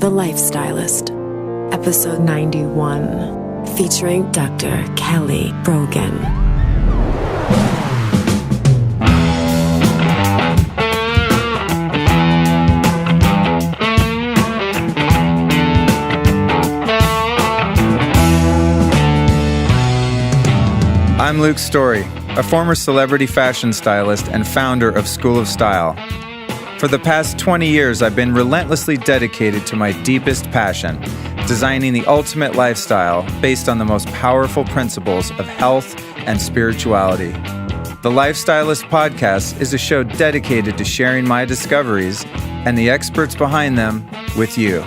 The Lifestylist, Episode 91, featuring Dr. Kelly Brogan. I'm Luke Story, a former celebrity fashion stylist and founder of School of Style. For the past 20 years, I've been relentlessly dedicated to my deepest passion, designing the ultimate lifestyle based on the most powerful principles of health and spirituality. The Lifestylist Podcast is a show dedicated to sharing my discoveries and the experts behind them with you.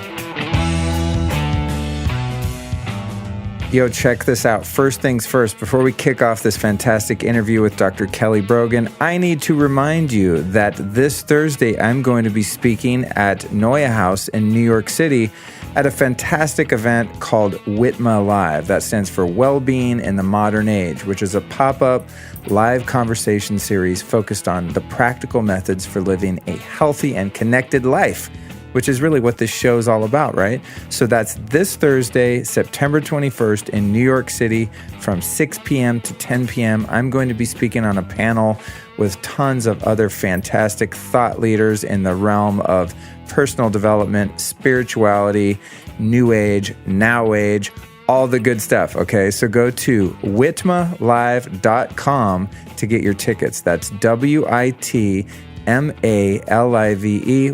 Yo, check this out. First things first, before we kick off this fantastic interview with Dr. Kelly Brogan, I need to remind you that this Thursday, I'm going to be speaking at Noya House in New York City at a fantastic event called Whitma Live. That stands for Wellbeing in the Modern Age, which is a pop-up live conversation series focused on the practical methods for living a healthy and connected life, which is really what this show is all about, right? So that's this Thursday, September 21st in New York City from 6 p.m. to 10 p.m. I'm going to be speaking on a panel with tons of other fantastic thought leaders in the realm of personal development, spirituality, new age, now age, all the good stuff, okay? So go to whitmalive.com to get your tickets. That's WITMALIVE,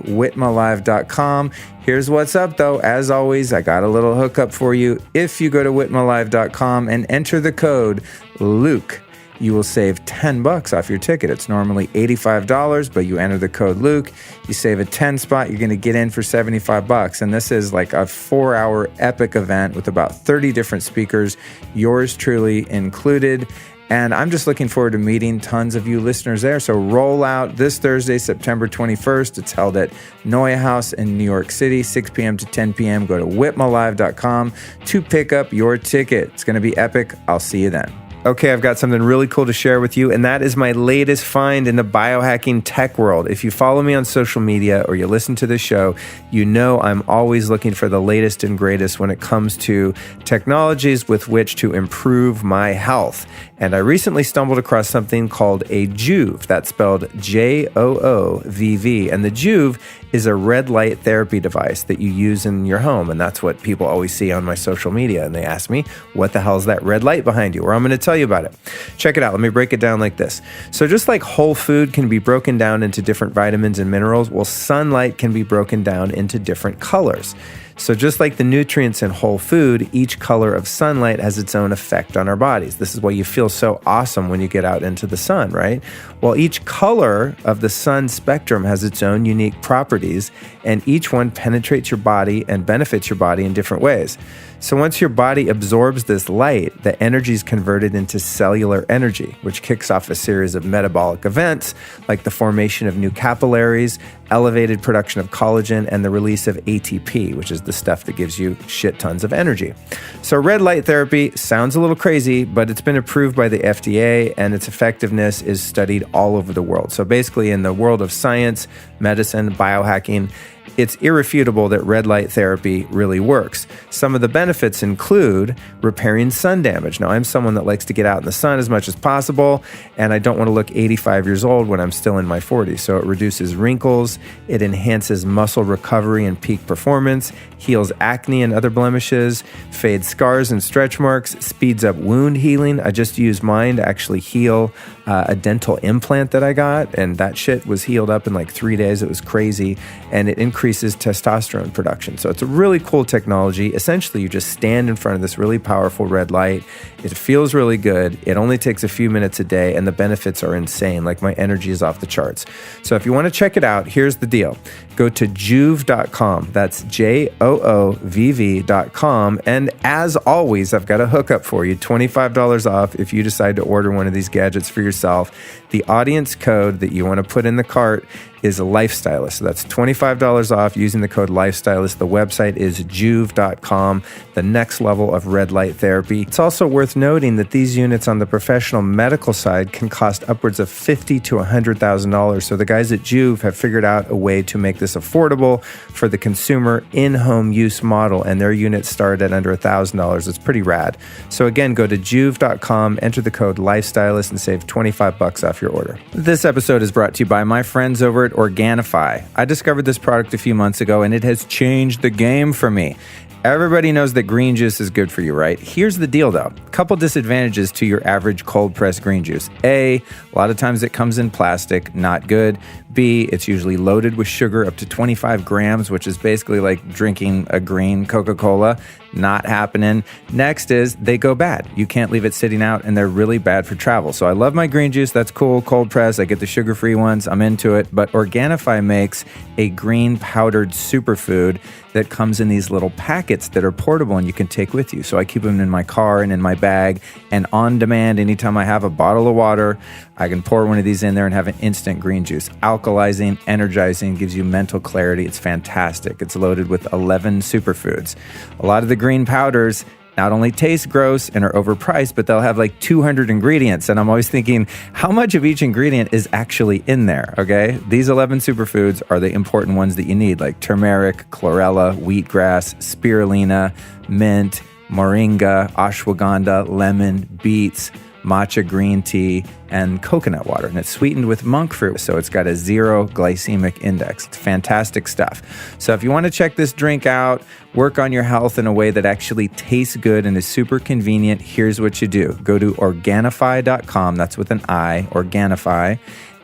whitmalive.com. Here's what's up, though. As always, I got a little hookup for you. If you go to whitmalive.com and enter the code Luke, you will save $10 off your ticket. It's normally $85, but you enter the code Luke, you save a 10 spot, you're going to get in for $75. And this is like a 4-hour epic event with about 30 different speakers, yours truly included. And I'm just looking forward to meeting tons of you listeners there. So roll out this Thursday, September 21st. It's held at Noya House in New York City, 6 p.m. to 10 p.m. Go to whitmalive.com to pick up your ticket. It's going to be epic. I'll see you then. Okay, I've got something really cool to share with you, and that is my latest find in the biohacking tech world. If you follow me on social media or you listen to this show, you know I'm always looking for the latest and greatest when it comes to technologies with which to improve my health. And I recently stumbled across something called a Joovv. That's spelled Joovv. And the Joovv is a red light therapy device that you use in your home. And that's what people always see on my social media. And they ask me, what the hell is that red light behind you? Or I'm going to tell you about it. Check it out. Let me break it down like this. So just like whole food can be broken down into different vitamins and minerals, well, sunlight can be broken down into different colors. So just like the nutrients in whole food, each color of sunlight has its own effect on our bodies. This is why you feel so awesome when you get out into the sun, right? Well, each color of the sun spectrum has its own unique properties, and each one penetrates your body and benefits your body in different ways. So once your body absorbs this light, the energy is converted into cellular energy, which kicks off a series of metabolic events like the formation of new capillaries, elevated production of collagen, and the release of ATP, which is the stuff that gives you shit tons of energy. So red light therapy sounds a little crazy, but it's been approved by the FDA, and its effectiveness is studied all over the world. So basically in the world of science, medicine, biohacking, it's irrefutable that red light therapy really works. Some of the benefits include repairing sun damage. Now, I'm someone that likes to get out in the sun as much as possible, and I don't want to look 85 years old when I'm still in my 40s. So it reduces wrinkles, it enhances muscle recovery and peak performance, heals acne and other blemishes, fades scars and stretch marks, speeds up wound healing. I just used mine to actually heal a dental implant that I got, and that shit was healed up in like 3 days. It was crazy, and it increases testosterone production. So it's a really cool technology. Essentially, you just stand in front of this really powerful red light. It feels really good. It only takes a few minutes a day, and the benefits are insane. Like, my energy is off the charts. So if you want to check it out, here's the deal. Go to joovv.com. That's JOOVV.com. And as always, I've got a hookup for you, $25 off if you decide to order one of these gadgets for yourself. The audience code that you want to put in the cart is a Lifestylist. So that's $25 off using the code Lifestylist. The website is joovv.com, the next level of red light therapy. It's also worth noting that these units on the professional medical side can cost upwards of $50,000 to $100,000. So the guys at Joovv have figured out a way to make this affordable for the consumer in-home use model, and their units start at under $1,000. It's pretty rad. So again, go to Joovv.com, enter the code LifeStylist, and save $25 off your order. This episode is brought to you by my friends over at Organifi. I discovered this product a few months ago, and it has changed the game for me. Everybody knows that green juice is good for you, right? Here's the deal, though. A couple disadvantages to your average cold-pressed green juice. A lot of times it comes in plastic, not good. B, it's usually loaded with sugar up to 25 grams, which is basically like drinking a green Coca-Cola. Not happening. Next is they go bad. You can't leave it sitting out, and they're really bad for travel. So I love my green juice. That's cool. Cold press. I get the sugar-free ones. I'm into it. But Organifi makes a green powdered superfood that comes in these little packets that are portable and you can take with you. So I keep them in my car and in my bag, and on demand, anytime I have a bottle of water, I can pour one of these in there and have an instant green juice. Alkalizing, energizing, gives you mental clarity. It's fantastic. It's loaded with 11 superfoods. A lot of the green powders not only taste gross and are overpriced, but they'll have like 200 ingredients. And I'm always thinking, how much of each ingredient is actually in there, okay? These 11 superfoods are the important ones that you need, like turmeric, chlorella, wheatgrass, spirulina, mint, moringa, ashwagandha, lemon, beets, matcha green tea, and coconut water. And it's sweetened with monk fruit, so it's got a 0 glycemic index. It's fantastic stuff. So if you want to check this drink out, work on your health in a way that actually tastes good and is super convenient, here's what you do. Go to Organifi.com, that's with an I, Organifi.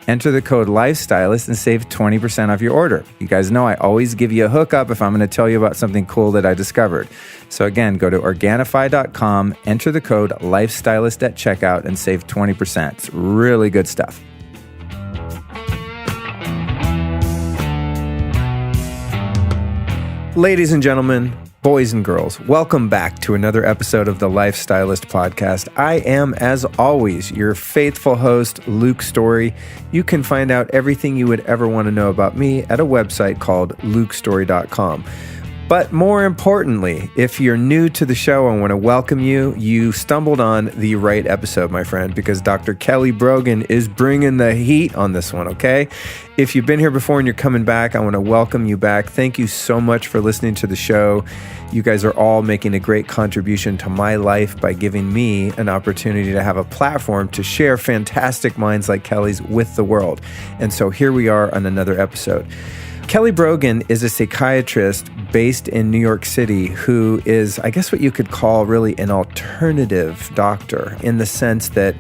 Enter the code LifeStylist and save 20% off your order. You guys know I always give you a hookup if I'm going to tell you about something cool that I discovered. So again, go to Organifi.com, enter the code LifeStylist at checkout, and save 20%. It's really good stuff. Ladies and gentlemen, boys and girls, welcome back to another episode of the Lifestylist Podcast. I am, as always, your faithful host, Luke Story. You can find out everything you would ever want to know about me at a website called lukestory.com. But more importantly, if you're new to the show, I want to welcome you. You stumbled on the right episode, my friend, because Dr. Kelly Brogan is bringing the heat on this one, okay? If you've been here before and you're coming back, I want to welcome you back. Thank you so much for listening to the show. You guys are all making a great contribution to my life by giving me an opportunity to have a platform to share fantastic minds like Kelly's with the world. And so here we are on another episode. Kelly Brogan is a psychiatrist based in New York City who is, I guess, what you could call really an alternative doctor, in the sense that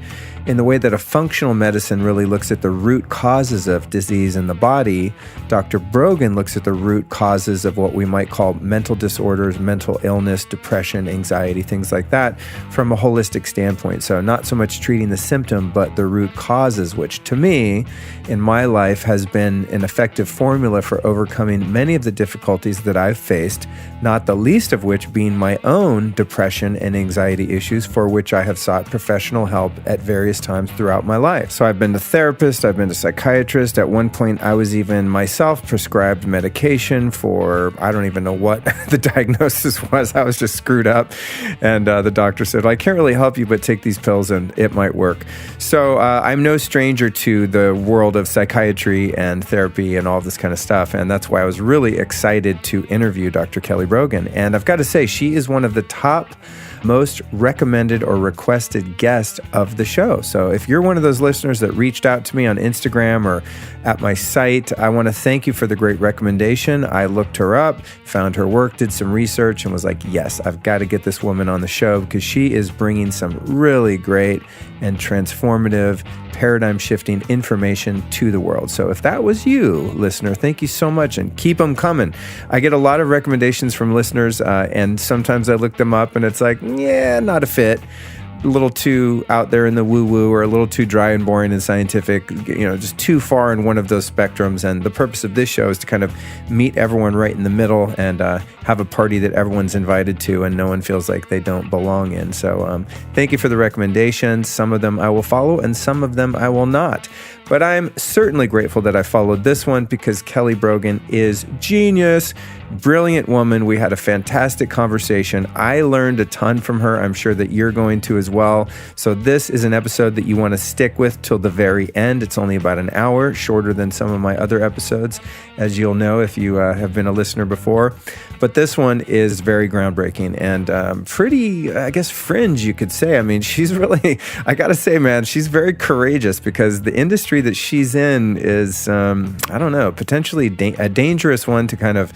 in the way that a functional medicine really looks at the root causes of disease in the body, Dr. Brogan looks at the root causes of what we might call mental disorders, mental illness, depression, anxiety, things like that, from a holistic standpoint. So not so much treating the symptom, but the root causes, which to me, in my life, has been an effective formula for overcoming many of the difficulties that I've faced, not the least of which being my own depression and anxiety issues, for which I have sought professional help at various times throughout my life. So I've been to therapists, I've been to psychiatrists. At one point, I was even myself prescribed medication for, I don't even know what the diagnosis was. I was just screwed up. And the doctor said, I can't really help you, but take these pills and it might work. So I'm no stranger to the world of psychiatry and therapy and all this kind of stuff. And that's why I was really excited to interview Dr. Kelly Brogan. And I've got to say, she is one of the top most recommended or requested guest of the show. So if you're one of those listeners that reached out to me on Instagram or at my site, I want to thank you for the great recommendation. I looked her up, found her work, did some research, and was like, yes, I've got to get this woman on the show because she is bringing some really great and transformative, paradigm-shifting information to the world. So if that was you, listener, thank you so much, and keep them coming. I get a lot of recommendations from listeners, and sometimes I look them up and it's like, yeah, not a fit. A little too out there in the woo-woo, or a little too dry and boring and scientific, just too far in one of those spectrums. And the purpose of this show is to kind of meet everyone right in the middle and have a party that everyone's invited to and no one feels like they don't belong in. So thank you for the recommendations. Some of them I will follow and some of them I will not. But I'm certainly grateful that I followed this one because Kelly Brogan is genius, brilliant woman. We had a fantastic conversation. I learned a ton from her. I'm sure that you're going to as well. So this is an episode that you want to stick with till the very end. It's only about an hour, shorter than some of my other episodes, as you'll know if you have been a listener before. But this one is very groundbreaking and pretty, I guess, fringe, you could say. I mean, she's really, I got to say, man, she's very courageous because the industry that she's in is, I don't know, potentially a dangerous one to kind of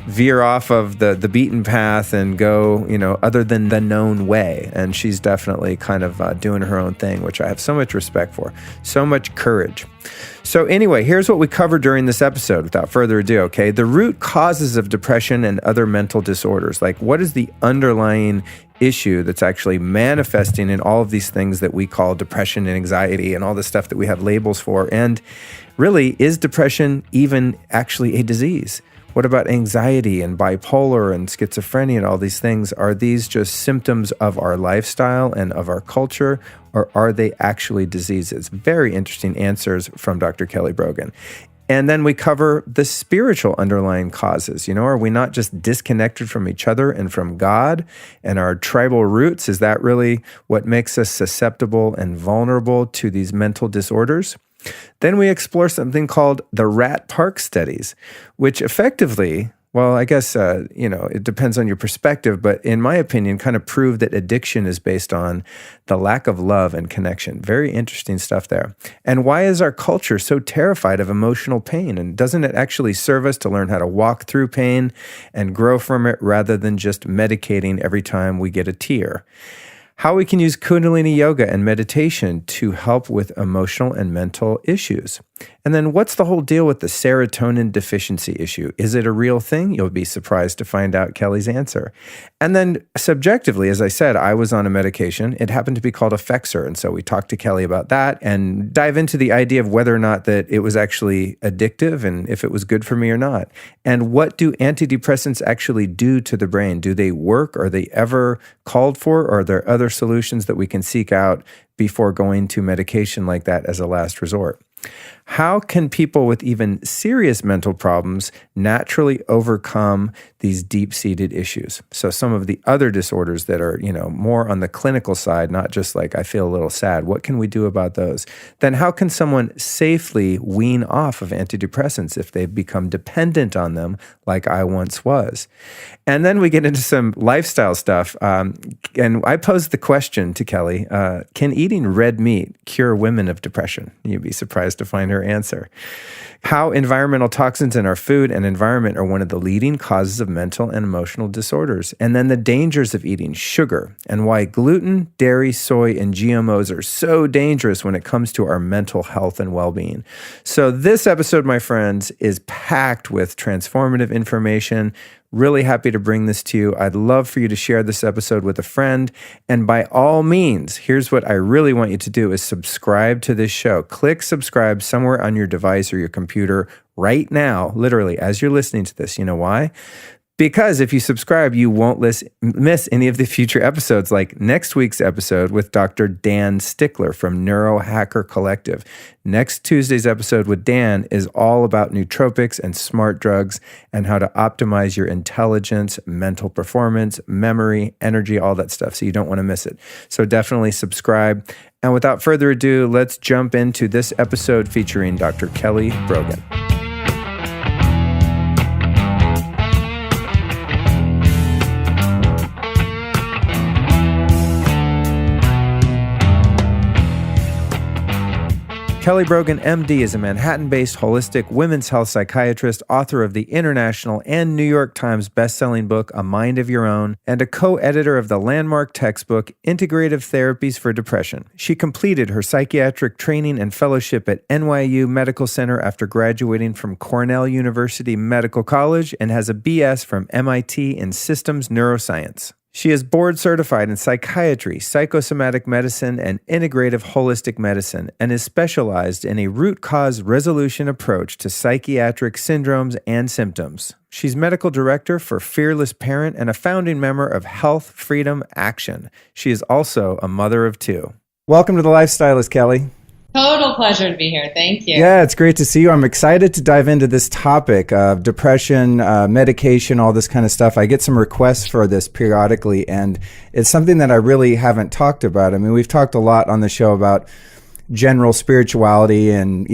veer off of the beaten path and go, other than the known way. And she's definitely kind of doing her own thing, which I have so much respect for, so much courage. So anyway, here's what we covered during this episode without further ado, okay? The root causes of depression and other mental disorders. Like, what is the underlying issue that's actually manifesting in all of these things that we call depression and anxiety and all the stuff that we have labels for? And really, is depression even actually a disease? What about anxiety and bipolar and schizophrenia and all these things? Are these just symptoms of our lifestyle and of our culture, or are they actually diseases? Very interesting answers from Dr. Kelly Brogan. And then we cover the spiritual underlying causes. Are we not just disconnected from each other and from God and our tribal roots? Is that really what makes us susceptible and vulnerable to these mental disorders? Then we explore something called the Rat Park studies, which effectively, well, I guess, it depends on your perspective, but in my opinion, kind of prove that addiction is based on the lack of love and connection. Very interesting stuff there. And why is our culture so terrified of emotional pain? And doesn't it actually serve us to learn how to walk through pain and grow from it rather than just medicating every time we get a tear? How we can use Kundalini yoga and meditation to help with emotional and mental issues. And then what's the whole deal with the serotonin deficiency issue? Is it a real thing? You'll be surprised to find out Kelly's answer. And then subjectively, as I said, I was on a medication. It happened to be called Effexor. And so we talked to Kelly about that and dive into the idea of whether or not that it was actually addictive and if it was good for me or not. And what do antidepressants actually do to the brain? Do they work? Are they ever called for? Or are there other solutions that we can seek out before going to medication like that as a last resort? How can people with even serious mental problems naturally overcome these deep-seated issues? So some of the other disorders that are, more on the clinical side, not just like I feel a little sad, what can we do about those? Then how can someone safely wean off of antidepressants if they've become dependent on them like I once was? And then we get into some lifestyle stuff. And I posed the question to Kelly, can eating red meat cure women of depression? You'd be surprised to find her answer. How environmental toxins in our food and environment are one of the leading causes of mental and emotional disorders. And then the dangers of eating sugar and why gluten, dairy, soy, and GMOs are so dangerous when it comes to our mental health and well-being. So this episode, my friends, is packed with transformative information. Really happy to bring this to you. I'd love for you to share this episode with a friend. And by all means, here's what I really want you to do is subscribe to this show. Click subscribe somewhere on your device or your computer right now, literally, as you're listening to this. You know why? Because if you subscribe, you won't miss any of the future episodes, like next week's episode with Dr. Dan Stickler from Neurohacker Collective. Next Tuesday's episode with Dan is all about nootropics and smart drugs and how to optimize your intelligence, mental performance, memory, energy, all that stuff. So you don't want to miss it. So definitely subscribe. And without further ado, let's jump into this episode featuring Dr. Kelly Brogan. Kelly Brogan, MD, is a Manhattan-based holistic women's health psychiatrist, author of the international and New York Times bestselling book, A Mind of Your Own, and a co-editor of the landmark textbook, Integrative Therapies for Depression. She completed her psychiatric training and fellowship at NYU Medical Center after graduating from Cornell University Medical College and has a BS from MIT in Systems Neuroscience. She is board certified in psychiatry, psychosomatic medicine, and integrative holistic medicine, and is specialized in a root cause resolution approach to psychiatric syndromes and symptoms. She's medical director for Fearless Parent and a founding member of Health Freedom Action. She is also a mother of two. Welcome to The Lifestylist, Kelly. Total pleasure to be here. Thank you. Yeah, it's great to see you. I'm excited to dive into this topic of depression, medication, all this kind of stuff. I get some requests for this periodically, and it's something that I really haven't talked about. I mean, we've talked a lot on the show about general spirituality and,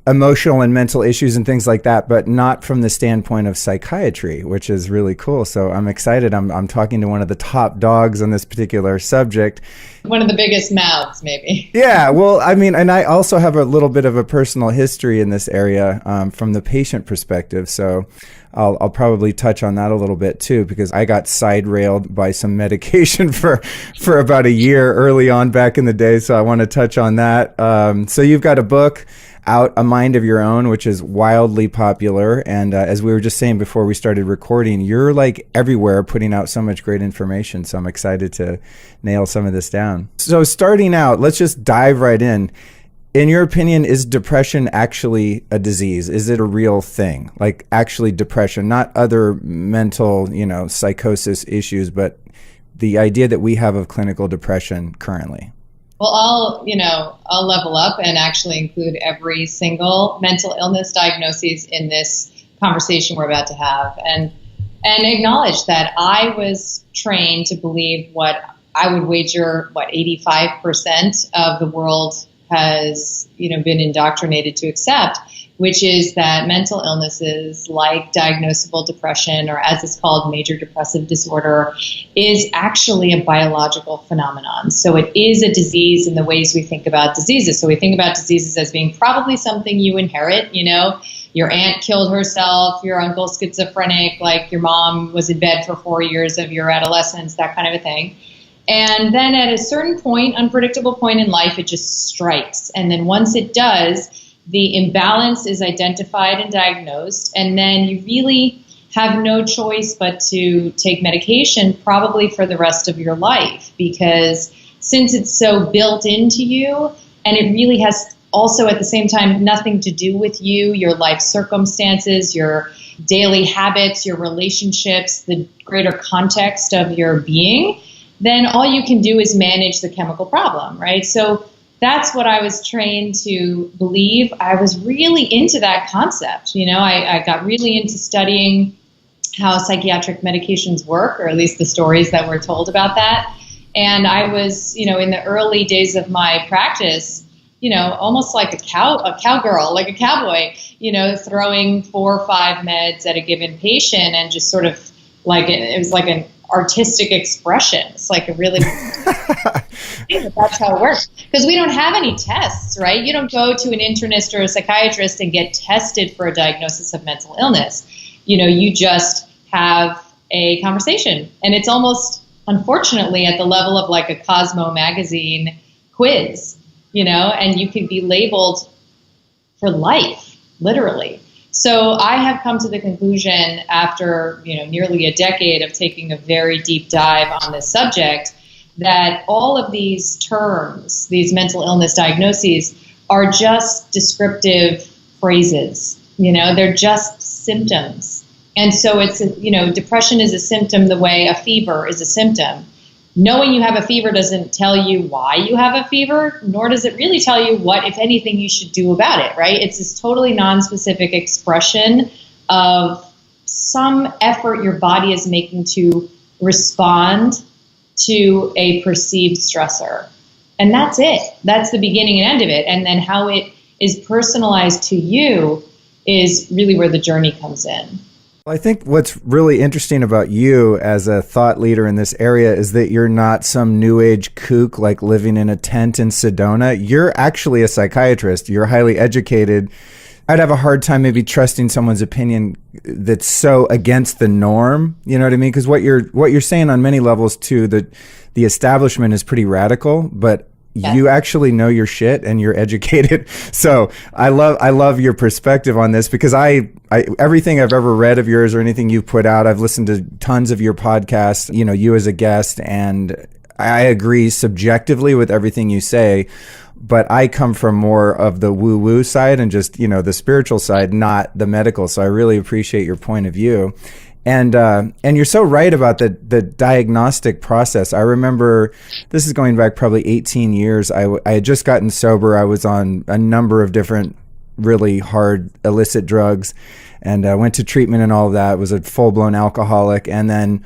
emotional and mental issues and things like that, but not from the standpoint of psychiatry, which is really cool. So I'm excited. I'm talking to one of the top dogs on this particular subject. One of the biggest mouths, maybe. Yeah, well, I mean, and I also have a little bit of a personal history in this area from the patient perspective. So I'll probably touch on that a little bit too, because I got side railed by some medication for about a year early on back in the day. So I want to touch on that. So you've got a book out, A Mind of Your Own, which is wildly popular. And as we were just saying before we started recording, you're like everywhere putting out so much great information. So I'm excited to nail some of this down. So starting out, let's just dive right in. In your opinion, is depression actually a disease? Is it a real thing? Like actually depression, not other mental, psychosis issues, but the idea that we have of clinical depression currently. Well, I'll level up and actually include every single mental illness diagnosis in this conversation we're about to have, and acknowledge that I was trained to believe what I would wager 85% of the world has been indoctrinated to accept, which is that mental illnesses like diagnosable depression, or as it's called, major depressive disorder, is actually a biological phenomenon. So it is a disease in the ways we think about diseases. So we think about diseases as being probably something you inherit, your aunt killed herself, your uncle's schizophrenic, like your mom was in bed for 4 years of your adolescence, that kind of a thing. And then at a certain point, unpredictable point in life, it just strikes. And then once it does, the imbalance is identified and diagnosed, and then you really have no choice but to take medication probably for the rest of your life, because since it's so built into you, and it really has also at the same time nothing to do with you, your life circumstances, your daily habits, your relationships, the greater context of your being, then all you can do is manage the chemical problem, right? So that's what I was trained to believe. I was really into that concept. I got really into studying how psychiatric medications work, or at least the stories that were told about that. And I was, in the early days of my practice, almost like a cowgirl, like a cowboy, throwing 4 or 5 meds at a given patient, and just sort of like it was like an artistic expression. It's like a really that's how it works, because we don't have any tests, right? You don't go to an internist or a psychiatrist and get tested for a diagnosis of mental illness. You just have a conversation, and it's almost, unfortunately, at the level of like a Cosmo magazine quiz, and you can be labeled for life, literally. So I have come to the conclusion after, nearly a decade of taking a very deep dive on this subject, that all of these terms, these mental illness diagnoses, are just descriptive phrases. They're just symptoms. And so it's, depression is a symptom the way a fever is a symptom. Knowing you have a fever doesn't tell you why you have a fever, nor does it really tell you what, if anything, you should do about it, right? It's this totally non-specific expression of some effort your body is making to respond to a perceived stressor. And that's it. That's the beginning and end of it. And then how it is personalized to you is really where the journey comes in. I think what's really interesting about you as a thought leader in this area is that you're not some new age kook like living in a tent in Sedona. You're actually a psychiatrist. You're highly educated. I'd have a hard time maybe trusting someone's opinion that's so against the norm. You know what I mean? Because what you're saying on many levels too, that the establishment is pretty radical, but you actually know your shit and you're educated. So I love your perspective on this, because I everything I've ever read of yours or anything you've put out, I've listened to tons of your podcasts, you as a guest, and I agree subjectively with everything you say, but I come from more of the woo-woo side and just, the spiritual side, not the medical. So I really appreciate your point of view. And you're so right about the diagnostic process. I remember, this is going back probably 18 years. I had just gotten sober. I was on a number of different really hard illicit drugs, and I went to treatment and all of that. I was a full-blown alcoholic. And then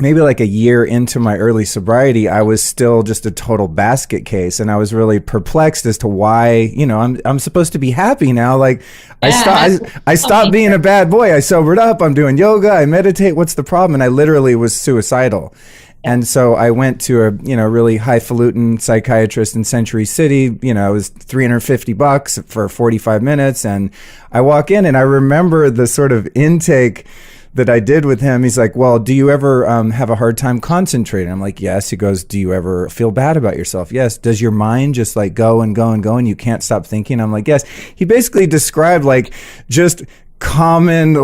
maybe like a year into my early sobriety, I was still just a total basket case. And I was really perplexed as to why, I'm supposed to be happy now. Like I stopped being a bad boy. I sobered up. I'm doing yoga. I meditate. What's the problem? And I literally was suicidal. And so I went to a, really highfalutin psychiatrist in Century City. It was $350 for 45 minutes. And I walk in and I remember the sort of intake that I did with him. He's like, well, do you ever have a hard time concentrating? I'm like, yes. He goes, do you ever feel bad about yourself? Yes. Does your mind just like go and go and go and you can't stop thinking? I'm like, yes. He basically described like just common,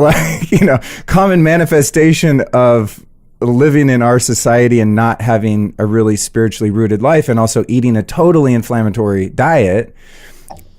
common manifestation of living in our society and not having a really spiritually rooted life, and also eating a totally inflammatory diet.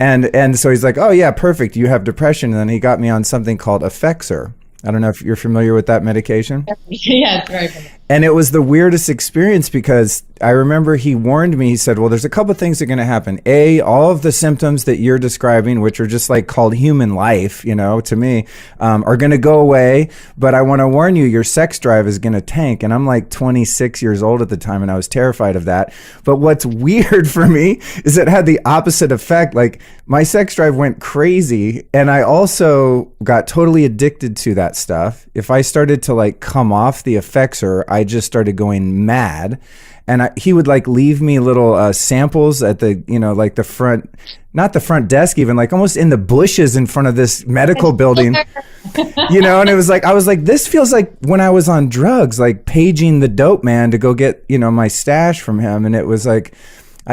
And so he's like, oh yeah, perfect. You have depression. And then he got me on something called Effexor. I don't know if you're familiar with that medication. Yeah, it's very familiar. And it was the weirdest experience because I remember he warned me. He said, well, there's a couple of things that are going to happen. A, all of the symptoms that you're describing, which are just like called human life, to me, are going to go away. But I want to warn you, your sex drive is going to tank. And I'm like 26 years old at the time, and I was terrified of that. But what's weird for me is it had the opposite effect. Like my sex drive went crazy, and I also got totally addicted to that stuff. If I started to like come off the Effexor, I just started going mad. And he would like leave me little samples at the, like the front, not the front desk even, like almost in the bushes in front of this medical building, and it was like, I was like, this feels like when I was on drugs, like paging the dope man to go get, my stash from him. And it was like,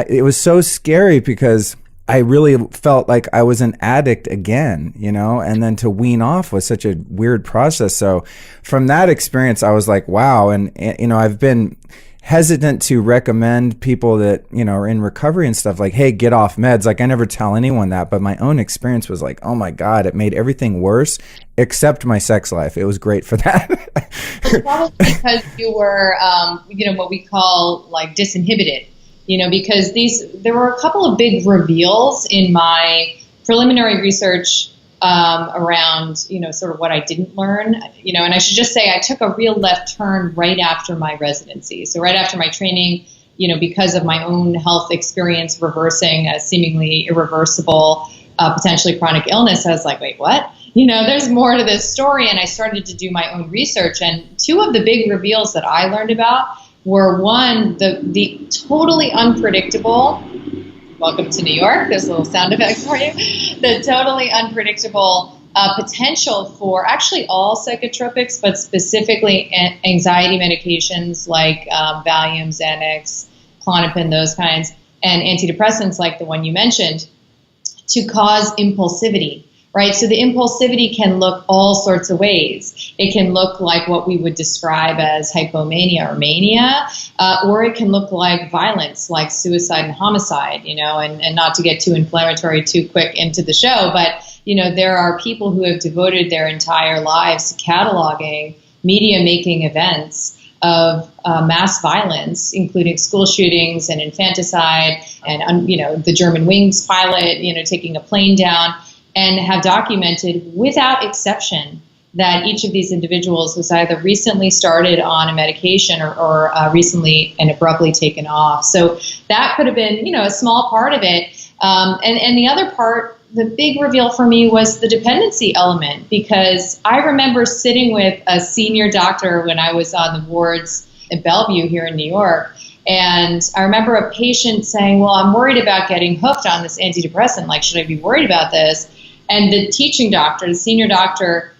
it was so scary because I really felt like I was an addict again, and then to wean off was such a weird process. So from that experience, I was like, wow. And I've been hesitant to recommend people that, are in recovery and stuff like, hey, get off meds. Like I never tell anyone that, but my own experience was like, oh my God, it made everything worse except my sex life. It was great for that. Well, probably because you were, what we call like disinhibited. Because there were a couple of big reveals in my preliminary research around, sort of what I didn't learn, and I should just say I took a real left turn right after my residency. So right after my training, because of my own health experience reversing a seemingly irreversible, potentially chronic illness, I was like, wait, what? There's more to this story. And I started to do my own research. And two of the big reveals that I learned about were, one, the totally unpredictable, welcome to New York, there's a little sound effect for you, the totally unpredictable potential for actually all psychotropics, but specifically anxiety medications like Valium, Xanax, Klonopin, those kinds, and antidepressants like the one you mentioned, to cause impulsivity. Right, so the impulsivity can look all sorts of ways. It can look like what we would describe as hypomania or mania, or it can look like violence, like suicide and homicide, and not to get too inflammatory too quick into the show, but, there are people who have devoted their entire lives to cataloging media-making events of mass violence, including school shootings and infanticide and, the German Wings pilot, taking a plane down, and have documented without exception that each of these individuals was either recently started on a medication or recently and abruptly taken off. So that could have been, a small part of it. And the other part, the big reveal for me was the dependency element, because I remember sitting with a senior doctor when I was on the wards at Bellevue here in New York. And I remember a patient saying, well, I'm worried about getting hooked on this antidepressant. Like, should I be worried about this? And the teaching doctor, the senior doctor,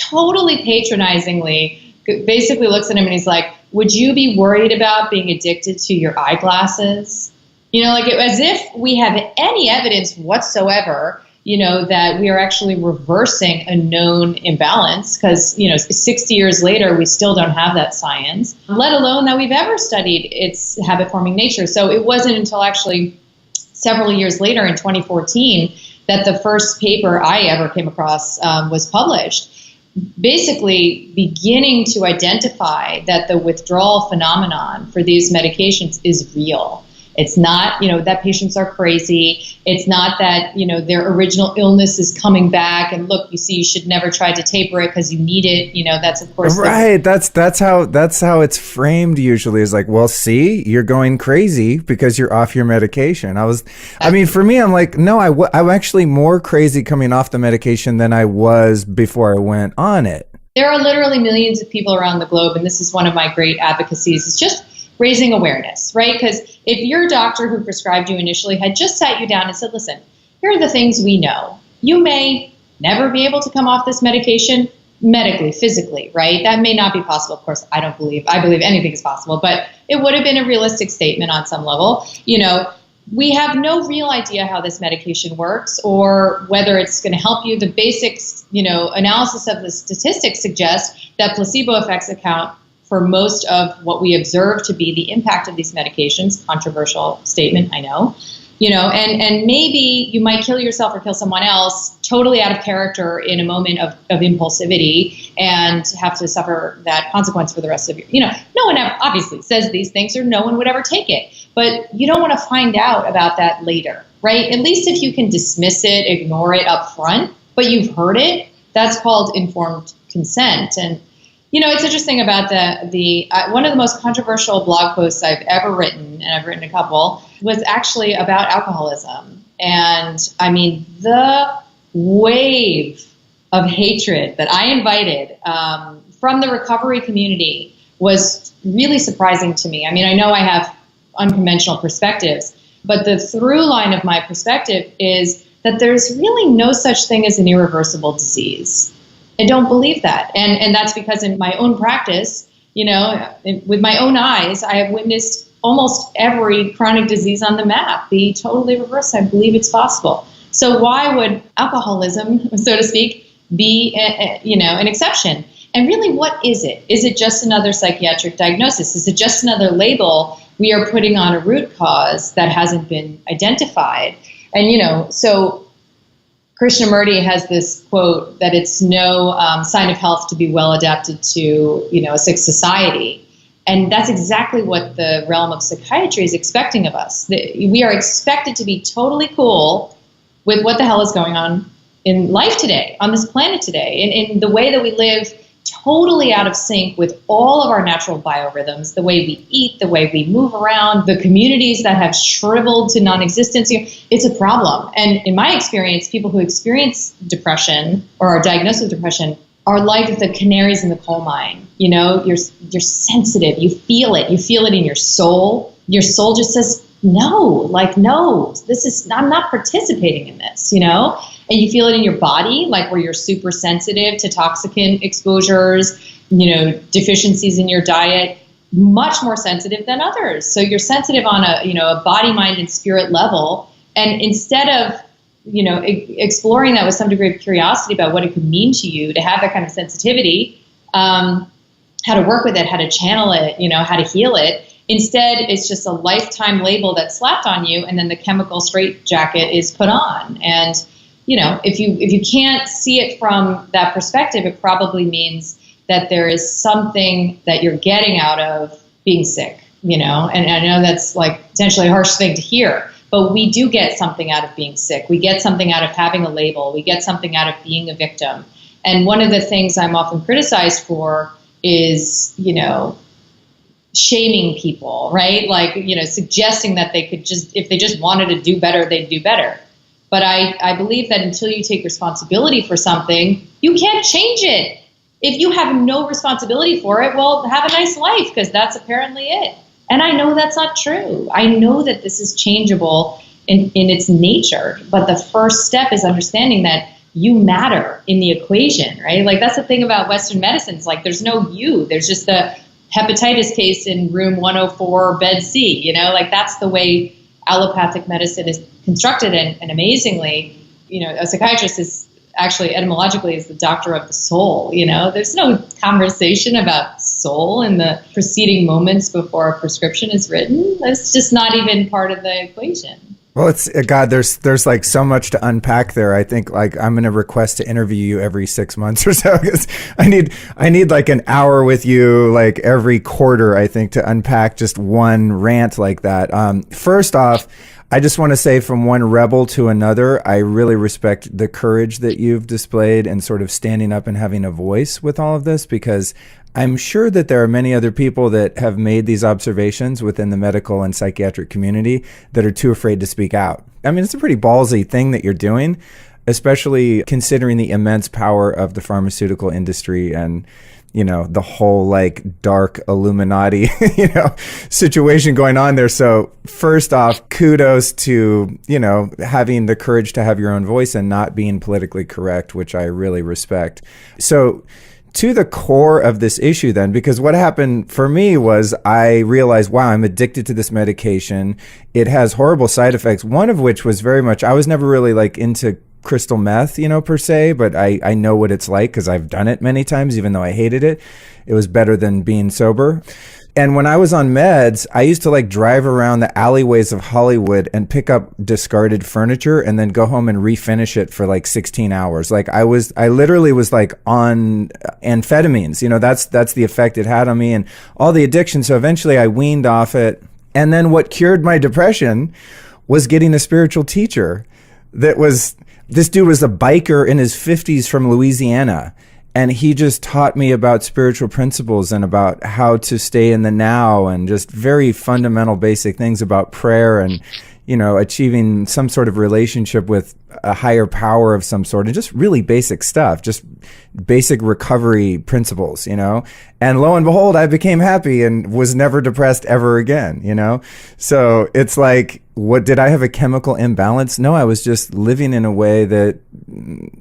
totally patronizingly basically looks at him and he's like, would you be worried about being addicted to your eyeglasses? As if we have any evidence whatsoever, that we are actually reversing a known imbalance, because, 60 years later, we still don't have that science, let alone that we've ever studied its habit-forming nature. So it wasn't until actually several years later in 2014 that the first paper I ever came across was published. basically beginning to identify that the withdrawal phenomenon for these medications is real. It's not, that patients are crazy. It's not that, their original illness is coming back and look, you see, you should never try to taper it because you need it. That's of course right. That's how it's framed usually, is like, well, see, you're going crazy because you're off your medication. For me, I'm like, no, I'm actually more crazy coming off the medication than I was before I went on it. There are literally millions of people around the globe, and this is one of my great advocacies, is just raising awareness, right? Because if your doctor who prescribed you initially had just sat you down and said, listen, here are the things we know. You may never be able to come off this medication medically, physically, right? That may not be possible. Of course, I believe anything is possible, but it would have been a realistic statement on some level. We have no real idea how this medication works or whether it's going to help you. The basics, analysis of the statistics suggests that placebo effects account for most of what we observe to be the impact of these medications. Controversial statement, I know. And maybe you might kill yourself or kill someone else totally out of character in a moment of impulsivity and have to suffer that consequence for the rest of your, no one obviously says these things or no one would ever take it. But you don't want to find out about that later, right? At least if you can dismiss it, ignore it up front, but you've heard it, that's called informed consent. And it's interesting about the one of the most controversial blog posts I've ever written, and I've written a couple, was actually about alcoholism. And the wave of hatred that I invited from the recovery community was really surprising to me. I know I have unconventional perspectives, but the through line of my perspective is that there's really no such thing as an irreversible disease. I don't believe that. And that's because in my own practice, with my own eyes, I have witnessed almost every chronic disease on the map be totally reversed. I believe it's possible. So why would alcoholism, so to speak, be, an exception? And really, what is it? Is it just another psychiatric diagnosis? Is it just another label we are putting on a root cause that hasn't been identified? And, so Krishnamurti has this quote that it's no sign of health to be well adapted to, a sick society. And that's exactly what the realm of psychiatry is expecting of us. We are expected to be totally cool with what the hell is going on in life today, on this planet today, in the way that we live, totally out of sync with all of our natural biorhythms, the way we eat, the way we move around, the communities that have shriveled to non-existence. It's a problem. And in my experience, people who experience depression or are diagnosed with depression are like the canaries in the coal mine. You're sensitive. You feel it. You feel it in your soul. Your soul just says, no, I'm not participating in this, And you feel it in your body, like where you're super sensitive to toxicant exposures, deficiencies in your diet, much more sensitive than others. So you're sensitive on a body, mind, and spirit level. And instead of, exploring that with some degree of curiosity about what it could mean to you to have that kind of sensitivity, how to work with it, how to channel it, how to heal it. Instead, it's just a lifetime label that's slapped on you, and then the chemical straitjacket is put on. And if you can't see it from that perspective, it probably means that there is something that you're getting out of being sick, and I know that's like potentially a harsh thing to hear, but we do get something out of being sick. We get something out of having a label. We get something out of being a victim. And one of the things I'm often criticized for is, shaming people, right? Like, suggesting that they could if they just wanted to do better, they'd do better. But I believe that until you take responsibility for something, you can't change it. If you have no responsibility for it, well, have a nice life, because that's apparently it. And I know that's not true. I know that this is changeable in its nature. But the first step is understanding that you matter in the equation, right? Like, that's the thing about Western medicines. Like, there's no you. There's just the hepatitis case in room 104, bed C. Like, that's the way allopathic medicine is constructed. And amazingly, a psychiatrist is actually etymologically is the doctor of the soul. There's no conversation about soul in the preceding moments before a prescription is written. That's just not even part of the equation. Well, it's God. There's like so much to unpack there. I think like I'm going to request to interview you every 6 months or so, because I need like an hour with you like every quarter, I think, to unpack just one rant like that. First off, I just want to say, from one rebel to another, I really respect the courage that you've displayed and sort of standing up and having a voice with all of this, because I'm sure that there are many other people that have made these observations within the medical and psychiatric community that are too afraid to speak out. I mean, it's a pretty ballsy thing that you're doing, especially considering the immense power of the pharmaceutical industry and, you know, the whole like dark Illuminati, you know, situation going on there. So first off, kudos to, you know, having the courage to have your own voice and not being politically correct, which I really respect. So to the core of this issue then, because what happened for me was I realized, wow, I'm addicted to this medication. It has horrible side effects, one of which was very much, I was never really like into crystal meth, you know, per se, but I know what it's like because I've done it many times, even though I hated it. It was better than being sober. And when I was on meds, I used to like drive around the alleyways of Hollywood and pick up discarded furniture and then go home and refinish it for like 16 hours. Like I literally was like on amphetamines, you know, that's the effect it had on me and all the addiction. So eventually I weaned off it. And then what cured my depression was getting a spiritual teacher this dude was a biker in his 50s from Louisiana. And he just taught me about spiritual principles and about how to stay in the now and just very fundamental basic things about prayer and, you know, achieving some sort of relationship with a higher power of some sort and just really basic stuff, just basic recovery principles, you know. And lo and behold, I became happy and was never depressed ever again, you know. So it's like, what, did I have a chemical imbalance? No, I was just living in a way that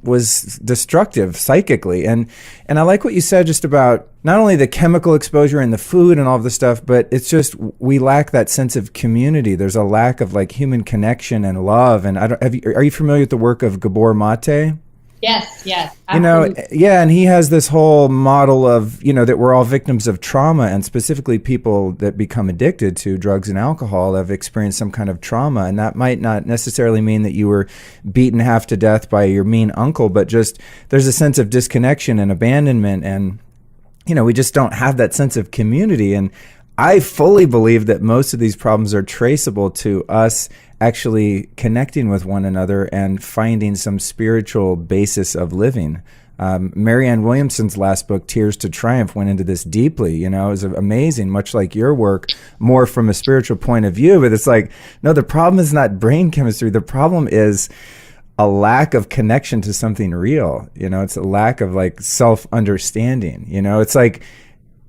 was destructive psychically. And I like what you said just about not only the chemical exposure and the food and all of the stuff, but it's just we lack that sense of community. There's a lack of like human connection and love. And are you familiar with the work of Gabor Mate? Yes. Absolutely. You know, yeah, and he has this whole model of, you know, that we're all victims of trauma, and specifically people that become addicted to drugs and alcohol have experienced some kind of trauma. And that might not necessarily mean that you were beaten half to death by your mean uncle, but just there's a sense of disconnection and abandonment. And, you know, we just don't have that sense of community. And I fully believe that most of these problems are traceable to us actually connecting with one another and finding some spiritual basis of living. Marianne Williamson's last book, Tears to Triumph, went into this deeply. You know, it was amazing, much like your work, more from a spiritual point of view. But it's like, no, the problem is not brain chemistry. The problem is a lack of connection to something real. You know, it's a lack of like self-understanding. You know, it's like,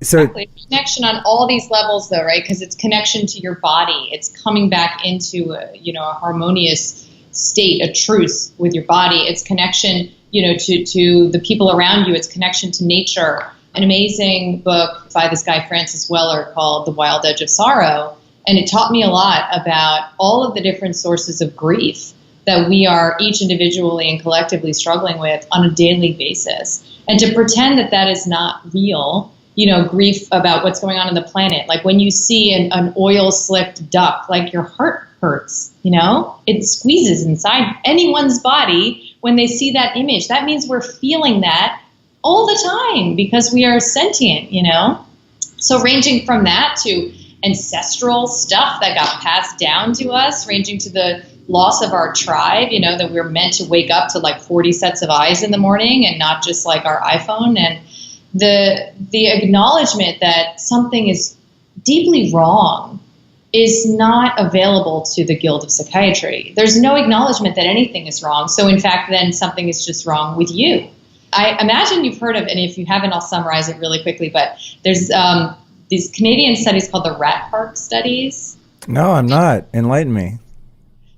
so exactly. Connection on all these levels, though, right? Because it's connection to your body. It's coming back into a harmonious state, a truth with your body. It's connection, you know, to the people around you. It's connection to nature. An amazing book by this guy Francis Weller called The Wild Edge of Sorrow, and it taught me a lot about all of the different sources of grief that we are each individually and collectively struggling with on a daily basis, and to pretend that that is not real. You know, grief about what's going on the planet. Like when you see an oil-slicked duck, like your heart hurts, you know? It squeezes inside anyone's body when they see that image. That means we're feeling that all the time because we are sentient, you know? So ranging from that to ancestral stuff that got passed down to us, ranging to the loss of our tribe, you know, that we're meant to wake up to like 40 sets of eyes in the morning and not just like our iPhone, and the acknowledgement that something is deeply wrong is not available to the Guild of Psychiatry. There's no acknowledgement that anything is wrong. So in fact, then something is just wrong with you. I imagine you've heard of, and if you haven't, I'll summarize it really quickly, but there's these Canadian studies called the Rat Park studies. No, I'm not. Enlighten me.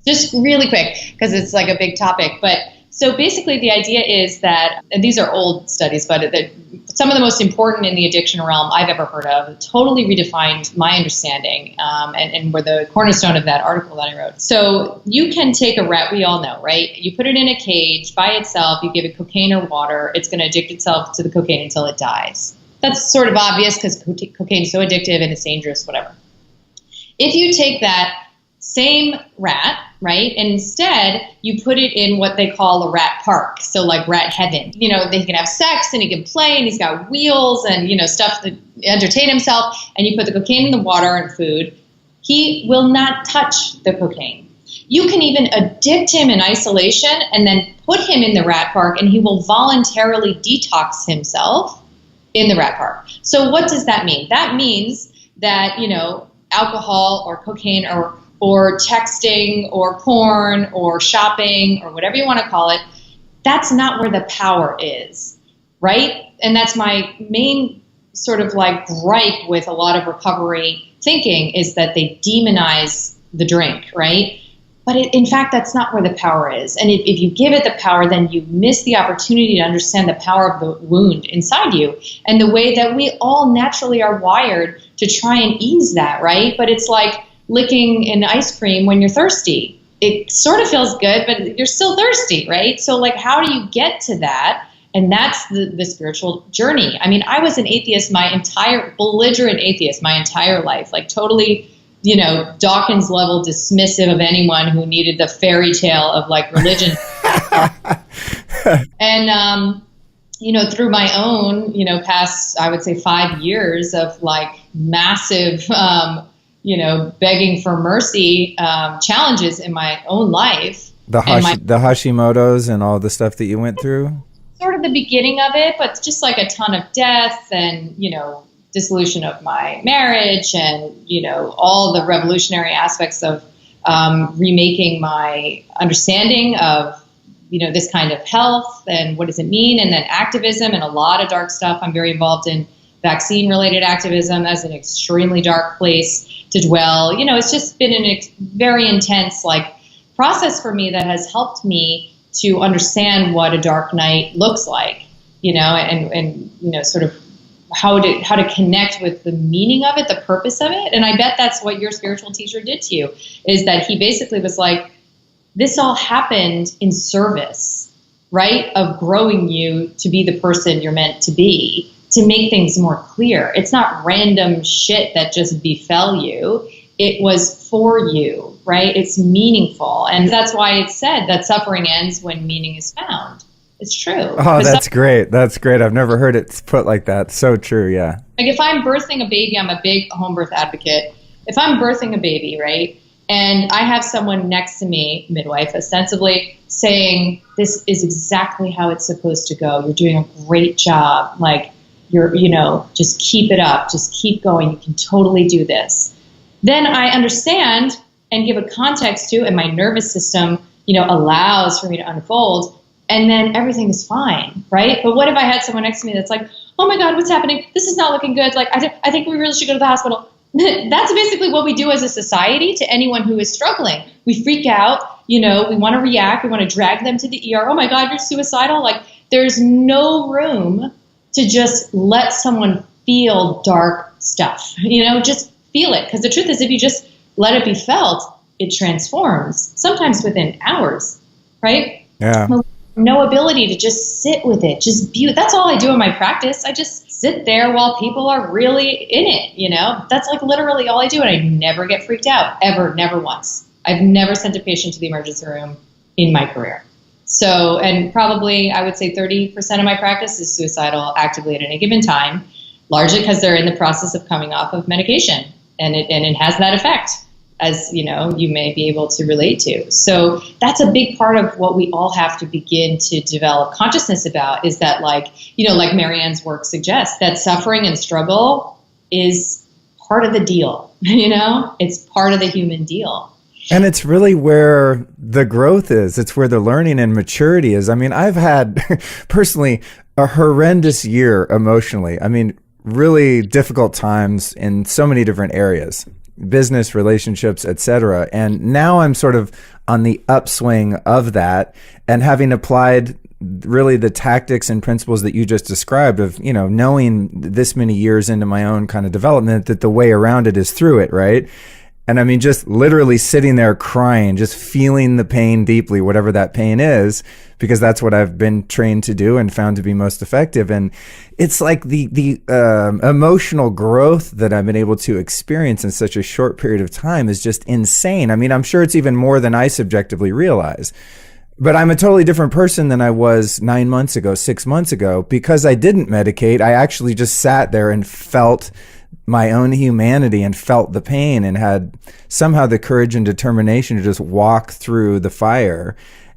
Just really quick, because it's like a big topic, but so basically the idea is that, and these are old studies, but some of the most important in the addiction realm I've ever heard of, totally redefined my understanding, and were the cornerstone of that article that I wrote. So you can take a rat, we all know, right? You put it in a cage by itself, you give it cocaine or water, it's going to addict itself to the cocaine until it dies. That's sort of obvious because cocaine is so addictive and it's dangerous, whatever. If you take that same rat, right? And instead, you put it in what they call a rat park. So like rat heaven. They can have sex and he can play and he's got wheels and, stuff to entertain himself. And you put the cocaine in the water and food. He will not touch the cocaine. You can even addict him in isolation and then put him in the rat park and he will voluntarily detox himself in the rat park. So what does that mean? That means that, alcohol or cocaine or texting or porn or shopping or whatever you want to call it, that's not where the power is, right? And that's my main sort of like gripe with a lot of recovery thinking is that they demonize the drink, right? But in fact, that's not where the power is. And if you give it the power, then you miss the opportunity to understand the power of the wound inside you and the way that we all naturally are wired to try and ease that, right? But it's like licking an ice cream when you're thirsty. It sort of feels good, but you're still thirsty, right? So like, how do you get to that? And that's the spiritual journey. I mean, I was an atheist, belligerent atheist my entire life, like totally, Dawkins level dismissive of anyone who needed the fairy tale of like religion. And, through my own, past, I would say 5 years of like massive, begging for mercy challenges in my own life. The Hashimoto's and all the stuff that you went through? Sort of the beginning of it, but just like a ton of death and, dissolution of my marriage and, all the revolutionary aspects of remaking my understanding of, this kind of health and what does it mean, and then activism and a lot of dark stuff. I'm very involved in vaccine-related activism. That's an extremely dark place to dwell. It's just been a very intense process for me that has helped me to understand what a dark night looks like, and sort of how to connect with the meaning of it, the purpose of it. And I bet that's what your spiritual teacher did to you, is that he basically was like, this all happened in service, right, of growing you to be the person you're meant to be, to make things more clear. It's not random shit that just befell you. It was for you, right? It's meaningful. And that's why it's said that suffering ends when meaning is found. It's true. Oh, that's great. That's great. I've never heard it put like that. So true, yeah. Like if I'm birthing a baby, I'm a big home birth advocate. If I'm birthing a baby, right, and I have someone next to me, midwife, ostensibly saying, this is exactly how it's supposed to go. You're doing a great job. Like, just keep it up. Just keep going. You can totally do this. Then I understand and give a context to, and my nervous system, allows for me to unfold. And then everything is fine, right? But what if I had someone next to me that's like, oh my God, what's happening? This is not looking good. Like, I think we really should go to the hospital. That's basically what we do as a society to anyone who is struggling. We freak out, we want to react. We want to drag them to the ER. Oh my God, you're suicidal. Like, there's no room to just let someone feel dark stuff, just feel it. Because the truth is, if you just let it be felt, it transforms, sometimes within hours, right? Yeah. No ability to just sit with it, just be. That's all I do in my practice. I just sit there while people are really in it, That's like literally all I do, and I never get freaked out, ever, never once. I've never sent a patient to the emergency room in my career. So, and probably I would say 30% of my practice is suicidal actively at any given time, largely because they're in the process of coming off of medication, and it has that effect, as you may be able to relate to. So that's a big part of what we all have to begin to develop consciousness about, is that like Marianne's work suggests, that suffering and struggle is part of the deal, it's part of the human deal. And it's really where the growth is. It's where the learning and maturity is. I mean, I've had personally a horrendous year emotionally. I mean, really difficult times in so many different areas. Business, relationships, etc. And now I'm sort of on the upswing of that, and having applied really the tactics and principles that you just described of, knowing this many years into my own kind of development that the way around it is through it, right? And I mean, just literally sitting there crying, just feeling the pain deeply, whatever that pain is, because that's what I've been trained to do and found to be most effective. And it's like the emotional growth that I've been able to experience in such a short period of time is just insane. I mean, I'm sure it's even more than I subjectively realize. But I'm a totally different person than I was 9 months ago, 6 months ago, because I didn't medicate. I actually just sat there and felt my own humanity and felt the pain and had somehow the courage and determination to just walk through the fire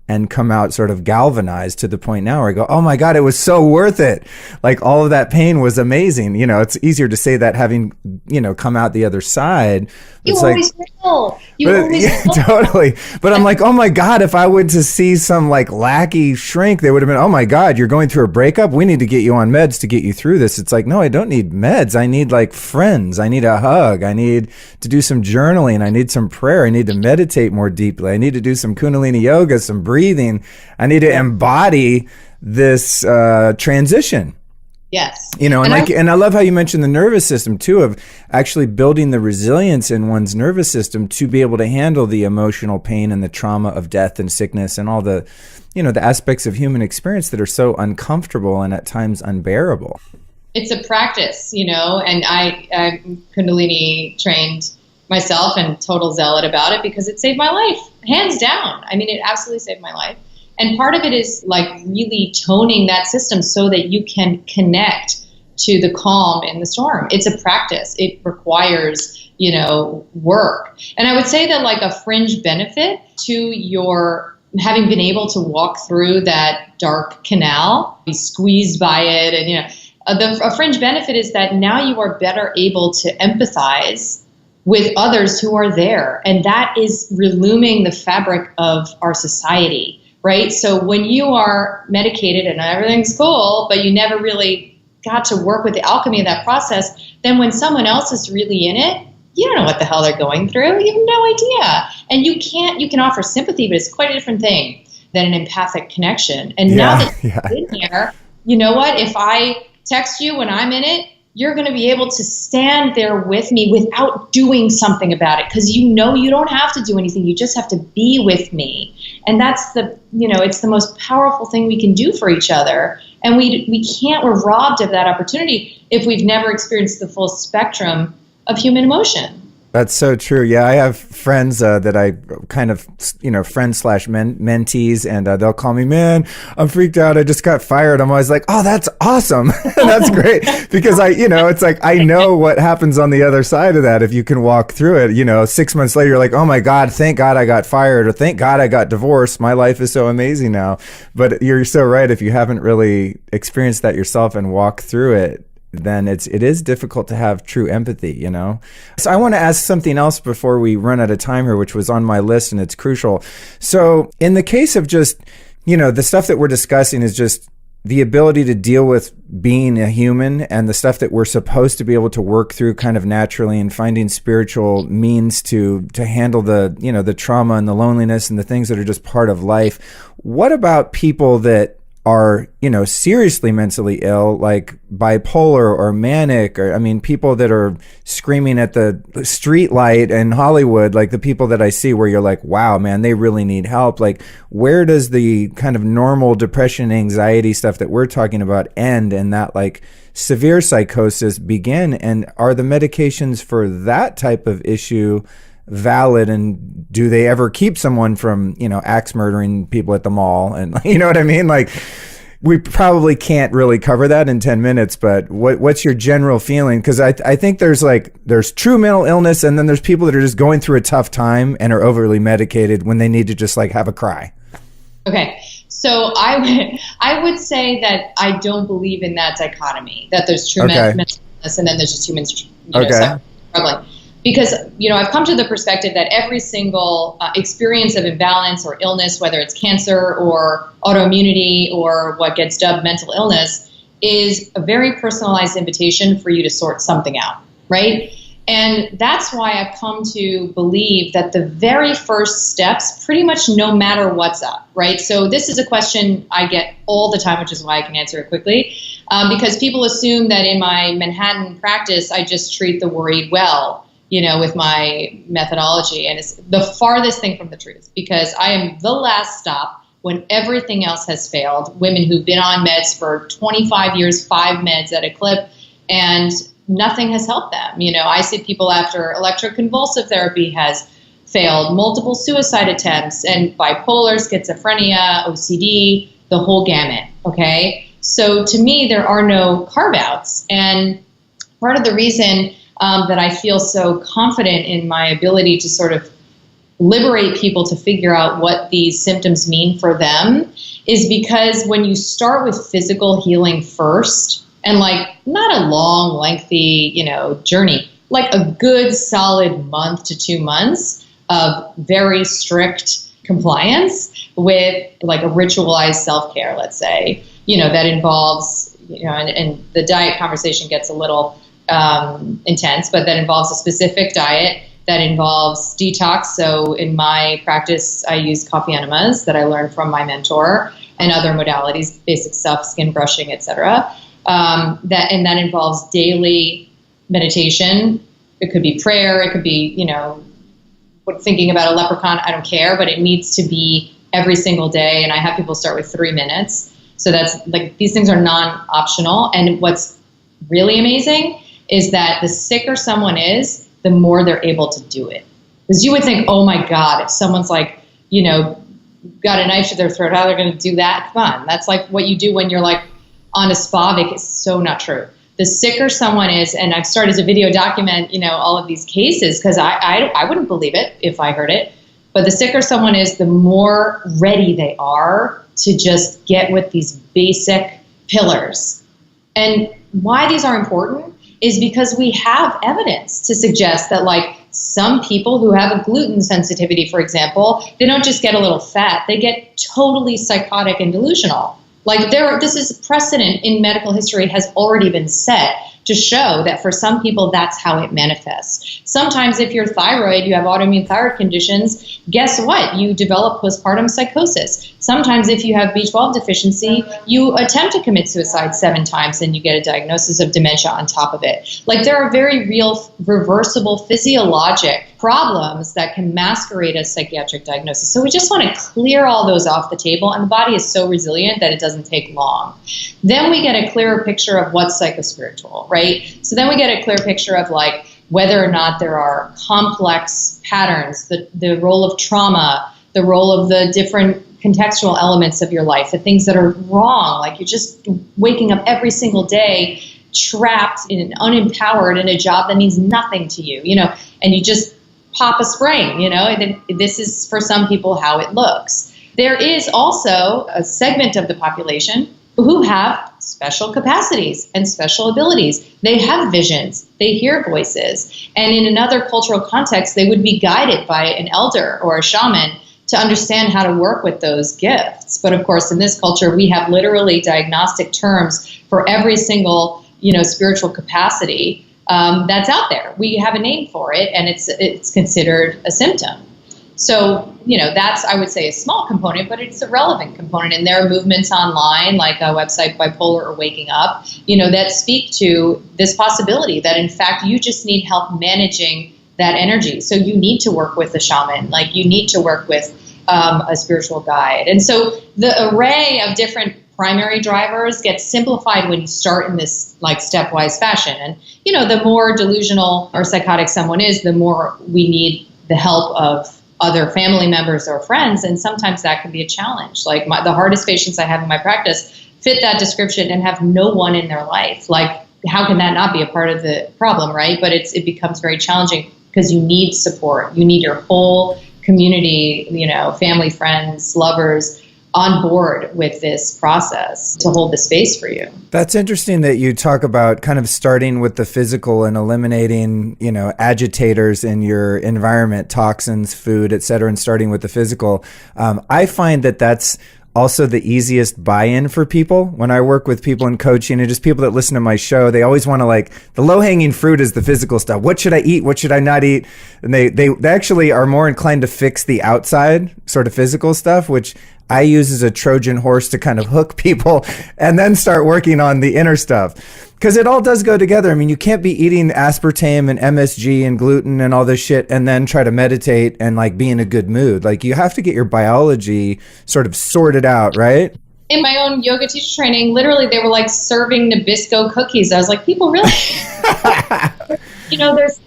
and come out sort of galvanized to the point now where I go, oh my God, it was so worth it. Like all of that pain was amazing. You know, it's easier to say that having, you know, come out the other side. You it's always will. You always will. Totally. But I'm like, oh my God, if I went to see some like lackey shrink, they would have been, oh my God, you're going through a breakup. We need to get you on meds to get you through this. It's like, no, I don't need meds. I need like friends. I need a hug. I need to do some journaling. I need some prayer. I need to meditate more deeply. I need to do some Kundalini yoga, some breathing. I need to embody this transition. Yes. You know, and I love how you mentioned the nervous system too, of actually building the resilience in one's nervous system to be able to handle the emotional pain and the trauma of death and sickness and all the, you know, the aspects of human experience that are so uncomfortable and at times unbearable. It's a practice, you know, and I'm Kundalini trained myself and total zealot about it because it saved my life, hands down. I mean, it absolutely saved my life. And part of it is like really toning that system so that you can connect to the calm in the storm. It's a practice. It requires, you know, work. And I would say that like a fringe benefit to your having been able to walk through that dark canal, be squeezed by it. And, you know, a fringe benefit is that now you are better able to empathize with others who are there. And that is reluming the fabric of our society. Right? So when you are medicated and everything's cool, but you never really got to work with the alchemy of that process, then when someone else is really in it, you don't know what the hell they're going through. You have no idea. And you can offer sympathy, but it's quite a different thing than an empathic connection. And now that you're in here, you know what? If I text you when I'm in it, you're going to be able to stand there with me without doing something about it, because you know you don't have to do anything. You just have to be with me. And that's the, you know, it's the most powerful thing we can do for each other. And we're robbed of that opportunity if we've never experienced the full spectrum of human emotion. That's so true. Yeah, I have friends that I kind of, you know, friends/mentees, and they'll call me, man, I'm freaked out. I just got fired. I'm always like, oh, that's awesome. That's great. Because it's like, I know what happens on the other side of that. If you can walk through it, you know, 6 months later, you're like, oh my God, thank God I got fired, or thank God I got divorced. My life is so amazing now. But you're so right. If you haven't really experienced that yourself and walked through it, then it is difficult to have true empathy, you know? So I want to ask something else before we run out of time here, which was on my list and it's crucial. So in the case of just, you know, the stuff that we're discussing is just the ability to deal with being a human and the stuff that we're supposed to be able to work through kind of naturally, and finding spiritual means to handle the, you know, the trauma and the loneliness and the things that are just part of life. What about people that are, you know, seriously mentally ill, like bipolar or manic, or, I mean, people that are screaming at the street light in Hollywood, like the people that I see where you're like, wow, man, they really need help. Like, where does the kind of normal depression, anxiety stuff that we're talking about end, and that like severe psychosis begin? And are the medications for that type of issue valid, and do they ever keep someone from, you know, axe murdering people at the mall? And you know what I mean? Like, we probably can't really cover that in 10 minutes, but what's your general feeling? Because I think there's true mental illness, and then there's people that are just going through a tough time and are overly medicated when they need to just like have a cry. Okay. So I would say that I don't believe in that dichotomy, that there's true mental illness and then there's just humans, you know, struggling. Because, you know, I've come to the perspective that every single experience of imbalance or illness, whether it's cancer or autoimmunity or what gets dubbed mental illness, is a very personalized invitation for you to sort something out, right? And that's why I've come to believe that the very first steps, pretty much no matter what's up, right? So this is a question I get all the time, which is why I can answer it quickly, because people assume that in my Manhattan practice, I just treat the worried well. with my methodology. And it's the farthest thing from the truth, because I am the last stop when everything else has failed. Women who've been on meds for 25 years, 5 meds at a clip, and nothing has helped them. I see people after electroconvulsive therapy has failed, multiple suicide attempts, and bipolar, schizophrenia, OCD, the whole gamut. Okay. So to me, there are no carve-outs. And part of the reason that I feel so confident in my ability to sort of liberate people to figure out what these symptoms mean for them is because when you start with physical healing first, and not a long, lengthy, journey, like a good solid month to 2 months of very strict compliance with a ritualized self-care, let's say, that involves, and the diet conversation gets a little intense, but that involves a specific diet that involves detox. So in my practice, I use coffee enemas that I learned from my mentor and other modalities, basic stuff, skin brushing, etc. That involves daily meditation. It could be prayer. It could be, thinking about a leprechaun. I don't care, but it needs to be every single day. And I have people start with 3 minutes. So that's these things are non-optional. And what's really amazing is that the sicker someone is, the more they're able to do it. Because you would think, oh my God, if someone's got a knife to their throat, how they're going to do that? Come on. That's what you do when you're on a spa vacation. It's so not true. The sicker someone is, and I've started to video document, all of these cases because I wouldn't believe it if I heard it. But the sicker someone is, the more ready they are to just get with these basic pillars. And why these are important is because we have evidence to suggest that some people who have a gluten sensitivity, for example, they don't just get a little fat, they get totally psychotic and delusional. This is precedent in medical history has already been set to show that for some people, that's how it manifests. Sometimes if you're thyroid, you have autoimmune thyroid conditions, guess what? You develop postpartum psychosis. Sometimes if you have B12 deficiency, you attempt to commit suicide 7 times and you get a diagnosis of dementia on top of it. There are very real reversible physiologic problems that can masquerade as psychiatric diagnosis. So we just want to clear all those off the table, and the body is so resilient that it doesn't take long. Then we get a clearer picture of what's psychospiritual, right? So then we get a clear picture of whether or not there are complex patterns, the role of trauma, the role of the different contextual elements of your life, the things that are wrong, you're just waking up every single day trapped and unempowered in a job that means nothing to you, and you just pop a spring, and this is for some people how it looks. There is also a segment of the population who have special capacities and special abilities. They have visions, they hear voices, and in another cultural context, they would be guided by an elder or a shaman to understand how to work with those gifts. But of course, in this culture, we have literally diagnostic terms for every single, spiritual capacity that's out there. We have a name for it, and it's considered a symptom. So, that's, I would say, a small component, but it's a relevant component. And there are movements online, like a website, Bipolar or Waking Up, that speak to this possibility that, in fact, you just need help managing that energy. So you need to work with a shaman, you need to work with a spiritual guide. And so the array of different primary drivers gets simplified when you start in this stepwise fashion. And, the more delusional or psychotic someone is, the more we need the help of other family members or friends. And sometimes that can be a challenge. The hardest patients I have in my practice fit that description and have no one in their life. How can that not be a part of the problem, right? But it becomes very challenging because you need support. You need your whole community, family, friends, lovers, on board with this process to hold the space for you. That's interesting that you talk about kind of starting with the physical and eliminating, agitators in your environment, toxins, food, et cetera, and starting with the physical. I find that that's also the easiest buy-in for people. When I work with people in coaching and just people that listen to my show, they always want to the low-hanging fruit is the physical stuff. What should I eat? What should I not eat? And they actually are more inclined to fix the outside sort of physical stuff, which I use as a Trojan horse to kind of hook people and then start working on the inner stuff. Because it all does go together. I mean, you can't be eating aspartame and MSG and gluten and all this shit and then try to meditate and like be in a good mood. Like you have to get your biology sort of sorted out, right? In my own yoga teacher training, literally they were like serving Nabisco cookies. I was like, people really, there's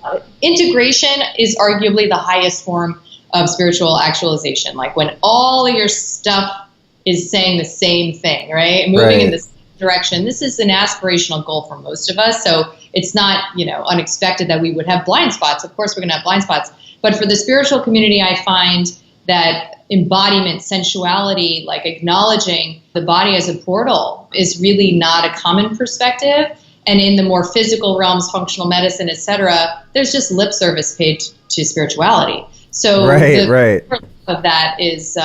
integration is arguably the highest form of spiritual actualization. Like when all of your stuff is saying the same thing, right? Moving in the same direction. This is an aspirational goal for most of us. So it's not, unexpected that we would have blind spots. Of course, we're going to have blind spots. But for the spiritual community, I find that embodiment, sensuality, like acknowledging the body as a portal is really not a common perspective. And in the more physical realms, functional medicine, et cetera, there's just lip service paid to spirituality. So right. Of that is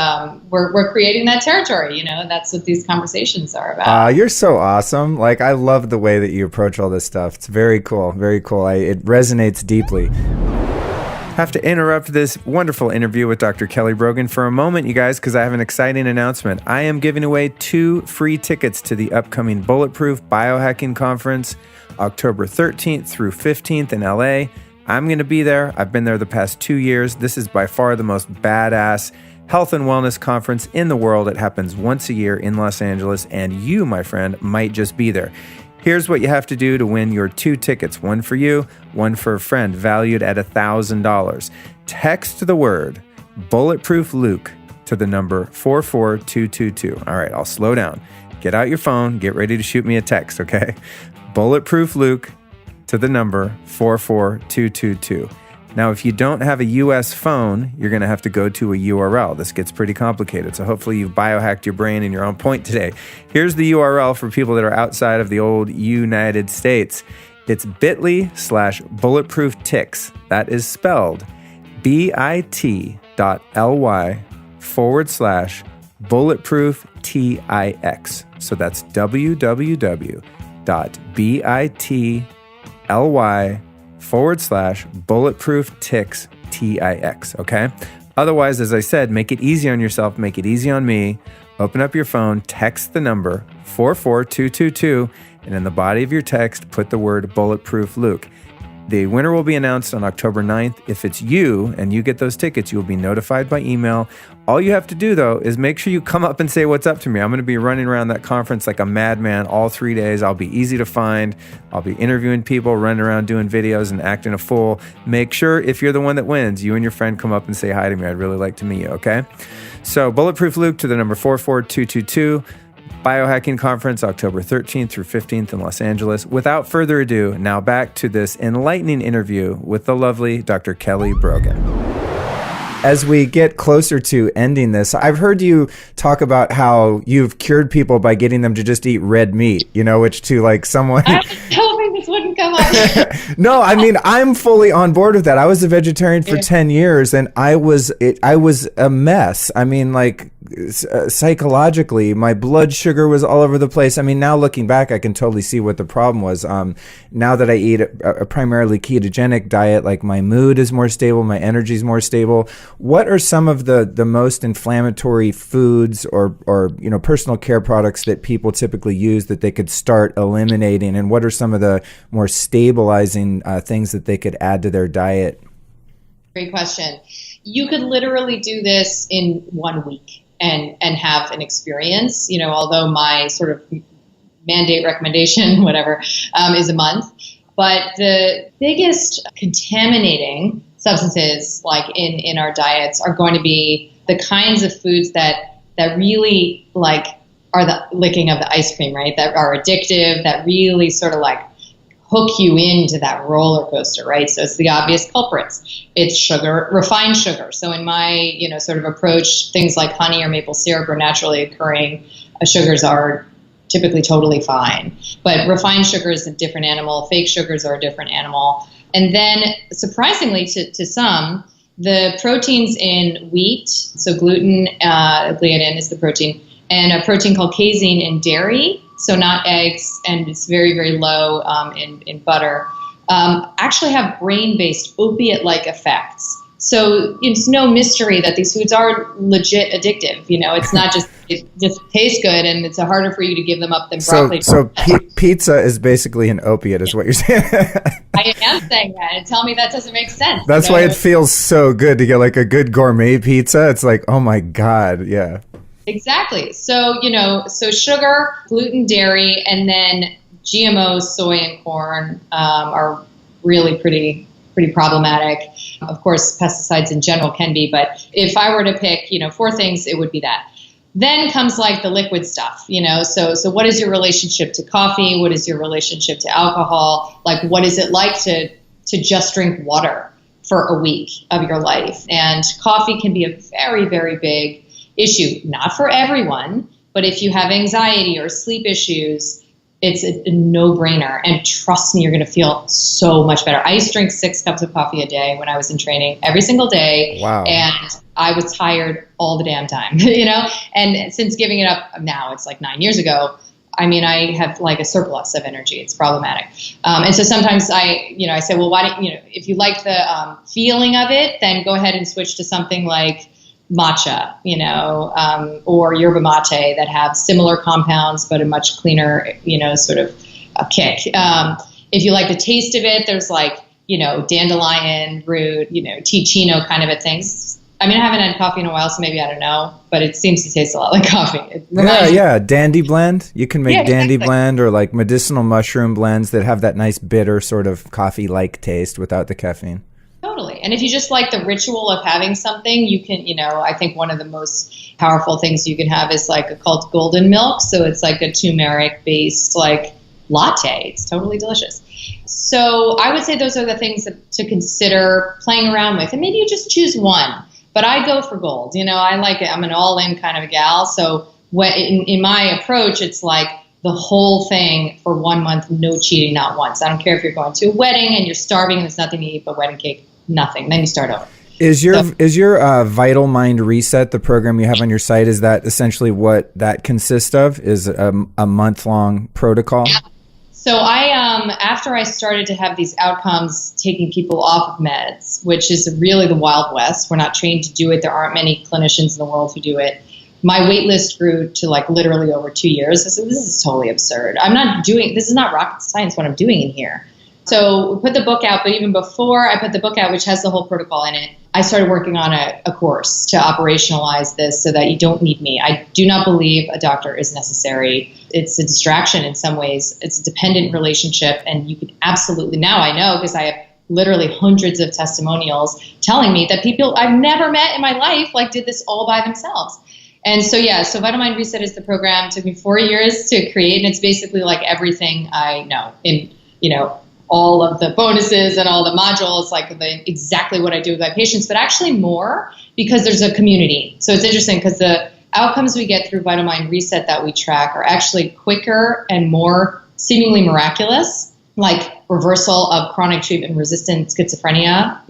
we're creating that territory. That's what these conversations are about. You're so awesome. Like I love the way that you approach all this stuff. It's very cool. Very cool. It resonates deeply. Have to interrupt this wonderful interview with Dr. Kelly Brogan for a moment, you guys, because I have an exciting announcement. I am giving away 2 free tickets to the upcoming Bulletproof Biohacking Conference, October 13th through 15th in LA. I'm going to be there. I've been there the past 2 years. This is by far the most badass health and wellness conference in the world. It happens once a year in Los Angeles, and you, my friend, might just be there. Here's what you have to do to win your 2 tickets, one for you, one for a friend, valued at $1,000. Text the word Bulletproof Luke to the number 44222. All right, I'll slow down. Get out your phone. Get ready to shoot me a text, okay? Bulletproof Luke to the number 44222. Now, if you don't have a US phone, you're going to have to go to a URL. This gets pretty complicated, so hopefully you've biohacked your brain and you're on point today. Here's the URL for people that are outside of the old United States. It's bit.ly/bulletprooftix. That is spelled bit.ly/bulletprooftix. So that's www.bit.ly/bulletprooftix, okay? Otherwise, as I said, make it easy on yourself, make it easy on me. Open up your phone, text the number 44222, and in the body of your text, put the word Bulletproof Luke. The winner will be announced on October 9th. If it's you and you get those tickets, you'll be notified by email. All you have to do, though, is make sure you come up and say what's up to me. I'm going to be running around that conference like a madman all 3 days. I'll be easy to find. I'll be interviewing people, running around doing videos and acting a fool. Make sure if you're the one that wins, you and your friend come up and say hi to me. I'd really like to meet you, okay? So Bulletproof Luke to the number 44222. Biohacking Conference, October 13th through 15th in Los Angeles. Without further ado, now back to this enlightening interview with the lovely Dr. Kelly Brogan. As we get closer to ending this, I've heard you talk about how you've cured people by getting them to just eat red meat, which to like someone... I was hoping this wouldn't come up. No, I mean, I'm fully on board with that. I was a vegetarian for 10 years and I was a mess. I mean, like psychologically, my blood sugar was all over the place. I mean, now looking back, I can totally see what the problem was. Now that I eat a primarily ketogenic diet, like my mood is more stable, my energy is more stable. What are some of the most inflammatory foods or personal care products that people typically use that they could start eliminating? And what are some of the more stabilizing things that they could add to their diet? Great question. You could literally do this in 1 week and have an experience, although my sort of mandate recommendation, whatever, is a month. But the biggest contaminating substances like in our diets are going to be the kinds of foods that really like are the licking of the ice cream, right? That are addictive, that really sort of like hook you into that roller coaster, right? So it's the obvious culprits. It's sugar, refined sugar. So in my, sort of approach, things like honey or maple syrup or naturally occurring sugars are typically totally fine. But refined sugar is a different animal. Fake sugars are a different animal. And then surprisingly to some, the proteins in wheat, so gluten, gliadin is the protein, and a protein called casein in dairy, so not eggs, and it's very, very low in butter, actually have brain-based opiate-like effects. So it's no mystery that these foods are legit addictive. It's not just, it just tastes good and it's harder for you to give them up than broccoli. So pizza is basically an opiate is what you're saying. I am saying that, and tell me that doesn't make sense. That's why it feels so good to get like a good gourmet pizza. It's like, oh my God. Yeah. Exactly. So, so sugar, gluten, dairy, and then GMOs, soy and corn are really pretty problematic. Of course, pesticides in general can be, but if I were to pick, 4 things, it would be that. Then comes like the liquid stuff, so what is your relationship to coffee? What is your relationship to alcohol? Like, what is it like to just drink water for a week of your life? And coffee can be a very, very big issue, not for everyone, but if you have anxiety or sleep issues, it's a no-brainer. And trust me, you're going to feel so much better. I used to drink 6 cups of coffee a day when I was in training, every single day. Wow. And I was tired all the damn time, And since giving it up now, it's like 9 years ago, I have like a surplus of energy. It's problematic. And so sometimes I say, well, why don't, if you like the feeling of it, then go ahead and switch to something like matcha, or yerba mate that have similar compounds, but a much cleaner, sort of a kick. If you like the taste of it, there's like, dandelion root, tea kind of a things. I haven't had coffee in a while, so maybe I don't know, but it seems to taste a lot like coffee. Yeah. Dandy blend. You can make dandy exactly. blend or like medicinal mushroom blends that have that nice bitter sort of coffee-like taste without the caffeine. Totally. And if you just like the ritual of having something, you can, I think one of the most powerful things you can have is like called golden milk. So it's like a turmeric based like latte. It's totally delicious. So I would say those are the things to consider playing around with. And maybe you just choose one. But I go for gold. I like it. I'm an all-in kind of a gal. So in my approach, it's like the whole thing for 1 month, no cheating, not once. I don't care if you're going to a wedding and you're starving and there's nothing to eat but wedding cake, nothing. Then you start over. Is your Vital Mind Reset, the program you have on your site, is that essentially what that consists of? Is a month-long protocol? Yeah. So after I started to have these outcomes taking people off of meds, which is really the Wild West, we're not trained to do it. There aren't many clinicians in the world who do it. My wait list grew to like literally over 2 years. I said, this is totally absurd. This is not rocket science what I'm doing in here. So we put the book out, but even before I put the book out, which has the whole protocol in it, I started working on a course to operationalize this so that you don't need me. I do not believe a doctor is necessary. It's a distraction in some ways. It's a dependent relationship. And you can absolutely, now I know because I have literally hundreds of testimonials telling me that people I've never met in my life like did this all by themselves. And so, so Vital Mind Reset is the program. It took me 4 years to create. And it's basically like everything I know in, all of the bonuses and all the modules, like exactly what I do with my patients, but actually more because there's a community. So it's interesting because the outcomes we get through Vital Mind Reset that we track are actually quicker and more seemingly miraculous, like reversal of chronic treatment-resistant schizophrenia.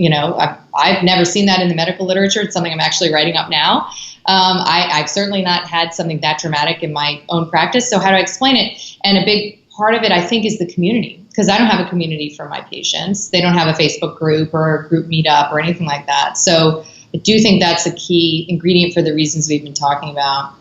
I've never seen that in the medical literature. It's something I'm actually writing up now. I've certainly not had something that dramatic in my own practice. So how do I explain it? And a big part of it, I think, is the community. Because I don't have a community for my patients. They don't have a Facebook group or a group meetup or anything like that. So I do think that's a key ingredient for the reasons we've been talking about.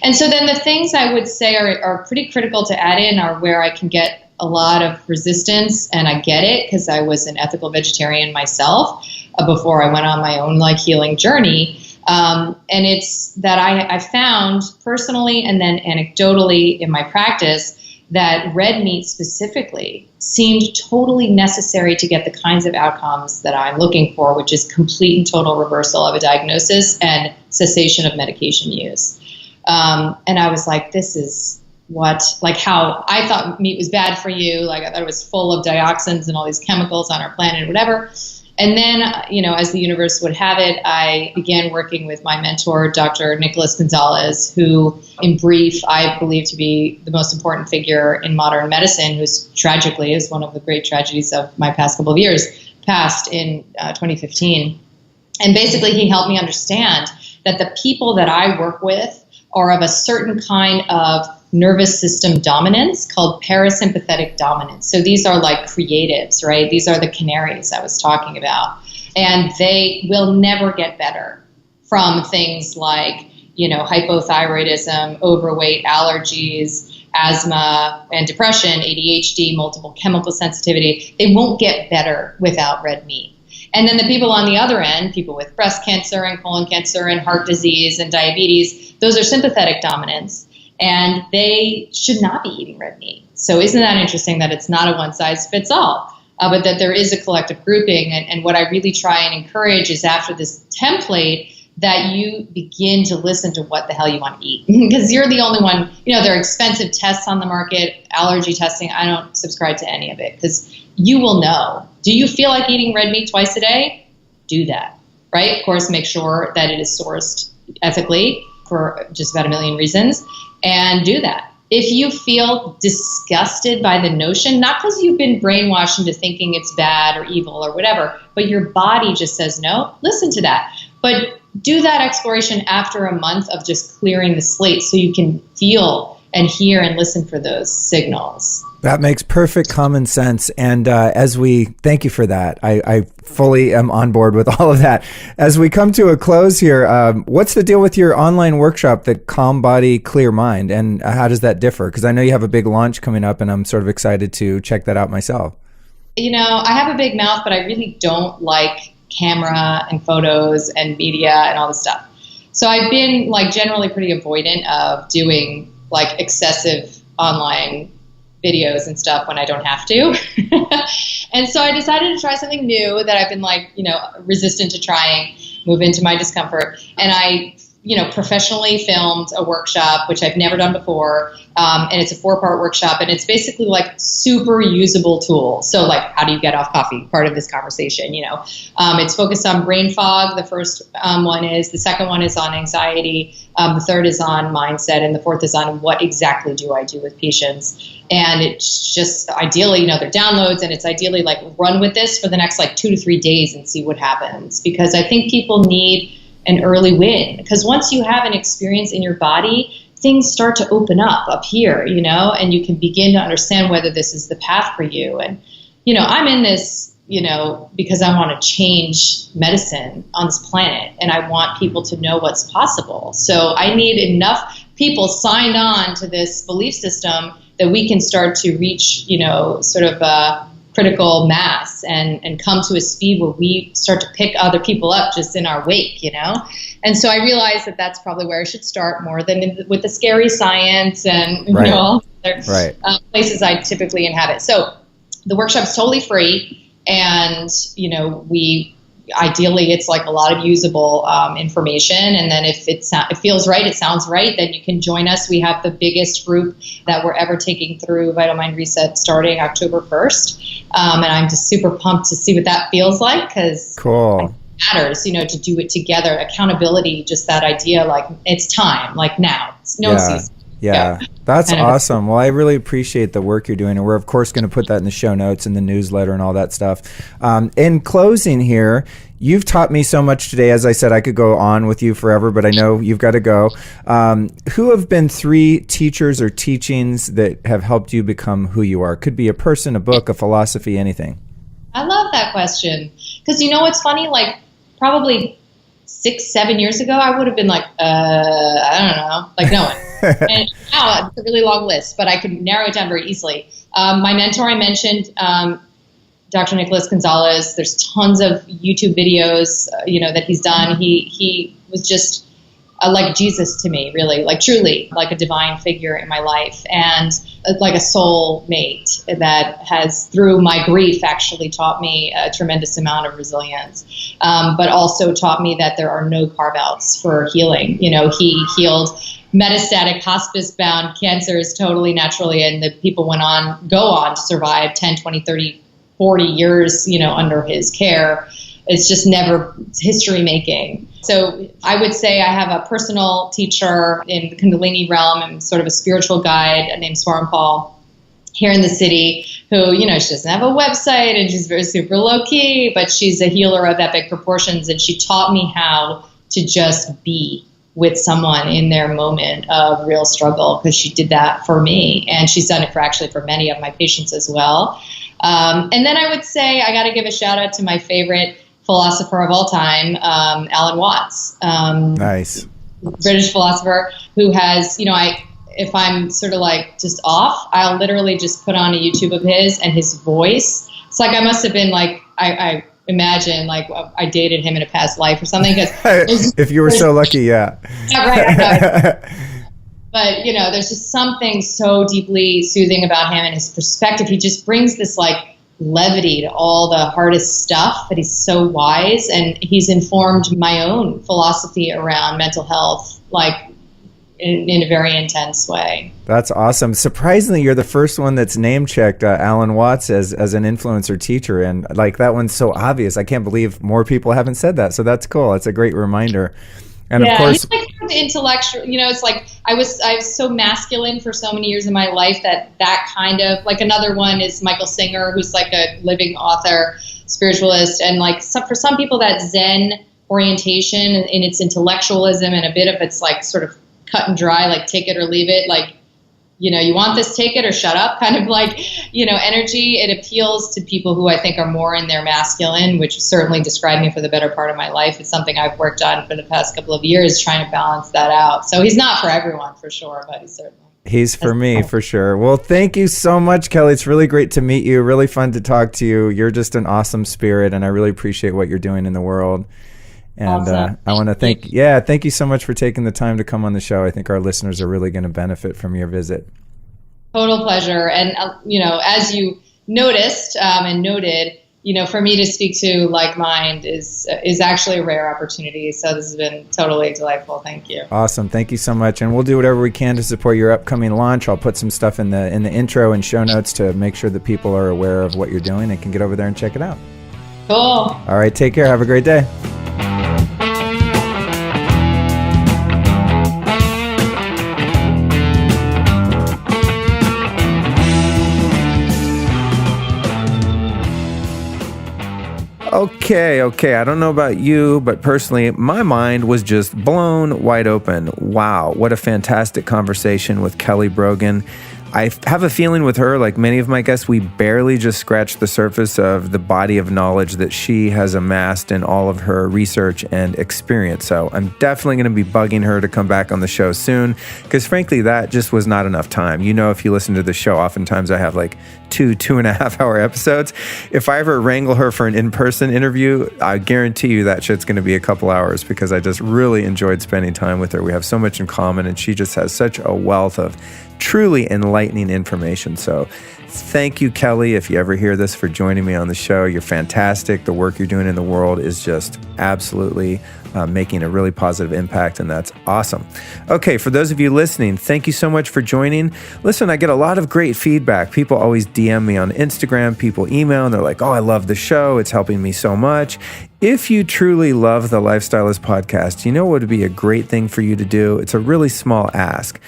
And so then the things I would say are pretty critical to add in are where I can get a lot of resistance, and I get it because I was an ethical vegetarian myself before I went on my own healing journey. And it's that I found personally and then anecdotally in my practice that red meat specifically seemed totally necessary to get the kinds of outcomes that I'm looking for, which is complete and total reversal of a diagnosis and cessation of medication use. And I was like, this is how I thought meat was bad for you. Like I thought it was full of dioxins and all these chemicals on our planet, whatever. And then, as the universe would have it, I began working with my mentor, Dr. Nicholas Gonzalez, who, in brief, I believe to be the most important figure in modern medicine, who's tragically, is one of the great tragedies of my past couple of years, passed in 2015. And basically, he helped me understand that the people that I work with are of a certain kind of nervous system dominance called parasympathetic dominance. So these are like creatives, right? These are the canaries I was talking about. And they will never get better from things like, hypothyroidism, overweight, allergies, asthma, and depression, ADHD, multiple chemical sensitivity. They won't get better without red meat. And then the people on the other end, people with breast cancer and colon cancer and heart disease and diabetes, those are sympathetic dominants, and they should not be eating red meat. So isn't that interesting that it's not a one-size-fits-all, but that there is a collective grouping? And what I really try and encourage is after this template that you begin to listen to what the hell you want to eat. Because you're the only one, there are expensive tests on the market, allergy testing. I don't subscribe to any of it because you will know. Do you feel like eating red meat twice a day? Do that, right? Of course, make sure that it is sourced ethically for just about a million reasons, and do that. If you feel disgusted by the notion, not because you've been brainwashed into thinking it's bad or evil or whatever, but your body just says no, listen to that. But do that exploration after a month of just clearing the slate so you can feel and hear and listen for those signals. That makes perfect common sense. And thank you for that. I fully am on board with all of that. As we come to a close here, what's the deal with your online workshop, the Calm Body, Clear Mind? And how does that differ? Because I know you have a big launch coming up and I'm sort of excited to check that out myself. I have a big mouth, but I really don't like camera and photos and media and all this stuff. So I've been generally pretty avoidant of doing excessive online videos and stuff when I don't have to. And so I decided to try something new that I've been resistant to trying, move into my discomfort. And I, professionally filmed a workshop, which I've never done before. And it's a 4-part workshop, and it's basically super usable tool. So how do you get off coffee? Part of this conversation, it's focused on brain fog. The first one is, the second one is on anxiety. The third is on mindset, and the fourth is on what exactly do I do with patients. And it's just ideally, they're downloads, and it's ideally run with this for the next 2 to 3 days and see what happens. Because I think people need an early win, because once you have an experience in your body, things start to open up here, and you can begin to understand whether this is the path for you. And, I'm in this, because I want to change medicine on this planet, and I want people to know what's possible. So I need enough people signed on to this belief system that we can start to reach, sort of a critical mass and come to a speed where we start to pick other people up just in our wake, And so I realized that that's probably where I should start, more than with the scary science and all other places I typically inhabit. So the workshop's totally free, and ideally it's a lot of usable information. And then if it feels right, it sounds right, then you can join us. We have the biggest group that we're ever taking through Vital Mind Reset starting October 1st. And I'm just super pumped to see what that feels like, because cool. It matters, to do it together. Accountability, just that idea, it's time, now. It's no season. Yeah, that's awesome. Well, I really appreciate the work you're doing, and we're of course going to put that in the show notes and the newsletter and all that stuff. In closing here, you've taught me so much today. As I said, I could go on with you forever, but I know you've got to go. Who have been 3 teachers or teachings that have helped you become who you are? Could be a person, a book, a philosophy, anything. I love that question, because what's funny, probably 6-7 years ago, I would have been I don't know, no one. And now it's a really long list, but I could narrow it down very easily. My mentor I mentioned, Dr. Nicholas Gonzalez. There's tons of YouTube videos, that he's done. He was just like Jesus to me, really, truly like a divine figure in my life, and like a soul mate that has, through my grief, actually taught me a tremendous amount of resilience, but also taught me that there are no carve-outs for healing. He healed metastatic hospice-bound cancers totally naturally, and the people go on to survive 10, 20, 30, 40 years, under his care. It's just never history making. So I would say I have a personal teacher in the Kundalini realm and sort of a spiritual guide named Swaran Paul here in the city, who, she doesn't have a website and she's very super low key, but she's a healer of epic proportions. And she taught me how to just be with someone in their moment of real struggle, because she did that for me, and she's done it for many of my patients as well. And then I would say I got to give a shout out to my favorite philosopher of all time, Alan Watts. Nice. British philosopher who has, if I'm sort of like just off, I'll literally just put on a YouTube of his, and his voice. It's like I must have been like, I imagine like I dated him in a past life or something. Because if you were so lucky, yeah. Yeah, right. But, there's just something so deeply soothing about him and his perspective. He just brings this like levity to all the hardest stuff, but he's so wise, and he's informed my own philosophy around mental health, like in a very intense way. That's awesome. Surprisingly, you're the first one that's name checked Alan Watts as an influencer teacher. And like that one's so obvious. I can't believe more people haven't said that. So that's cool. It's a great reminder. And yeah, of course, he's like the intellectual, it's like I was so masculine for so many years in my life that kind of, like another one is Michael Singer, who's like a living author, spiritualist. And like for some people that Zen orientation in its intellectualism and a bit of its like sort of cut and dry, like take it or leave it, like, you want this, take it or shut up kind of like, energy. It appeals to people who I think are more in their masculine, which certainly described me for the better part of my life. It's something I've worked on for the past couple of years, trying to balance that out. So he's not for everyone for sure, but he's for me for sure. Well, thank you so much, Kelly. It's really great to meet you. Really fun to talk to you. You're just an awesome spirit, and I really appreciate what you're doing in the world. And awesome. I want to thank you so much for taking the time to come on the show. I think our listeners are really going to benefit from your visit. Total pleasure. And, as you noticed and noted, for me to speak to like mind is actually a rare opportunity. So this has been totally delightful. Thank you. Awesome. Thank you so much. And we'll do whatever we can to support your upcoming launch. I'll put some stuff in the intro and show notes to make sure that people are aware of what you're doing and can get over there and check it out. Cool. All right. Take care. Have a great day. Okay. I don't know about you, but personally, my mind was just blown wide open. Wow, what a fantastic conversation with Kelly Brogan. I have a feeling with her, like many of my guests, we barely just scratched the surface of the body of knowledge that she has amassed in all of her research and experience. So I'm definitely going to be bugging her to come back on the show soon, because frankly, that just was not enough time. If you listen to the show, oftentimes I have like 2.5 hour episodes. If I ever wrangle her for an in-person interview, I guarantee you that shit's going to be a couple hours, because I just really enjoyed spending time with her. We have so much in common, and she just has such a wealth of truly enlightening information. So thank you, Kelly, if you ever hear this, for joining me on the show. You're fantastic. The work you're doing in the world is just absolutely making a really positive impact, and that's awesome. Okay, for those of you listening, thank you so much for joining. Listen, I get a lot of great feedback. People always DM me on Instagram. People email, and they're like, oh, I love the show. It's helping me so much. If you truly love the Lifestylist podcast, you know what would be a great thing for you to do? It's a really small ask.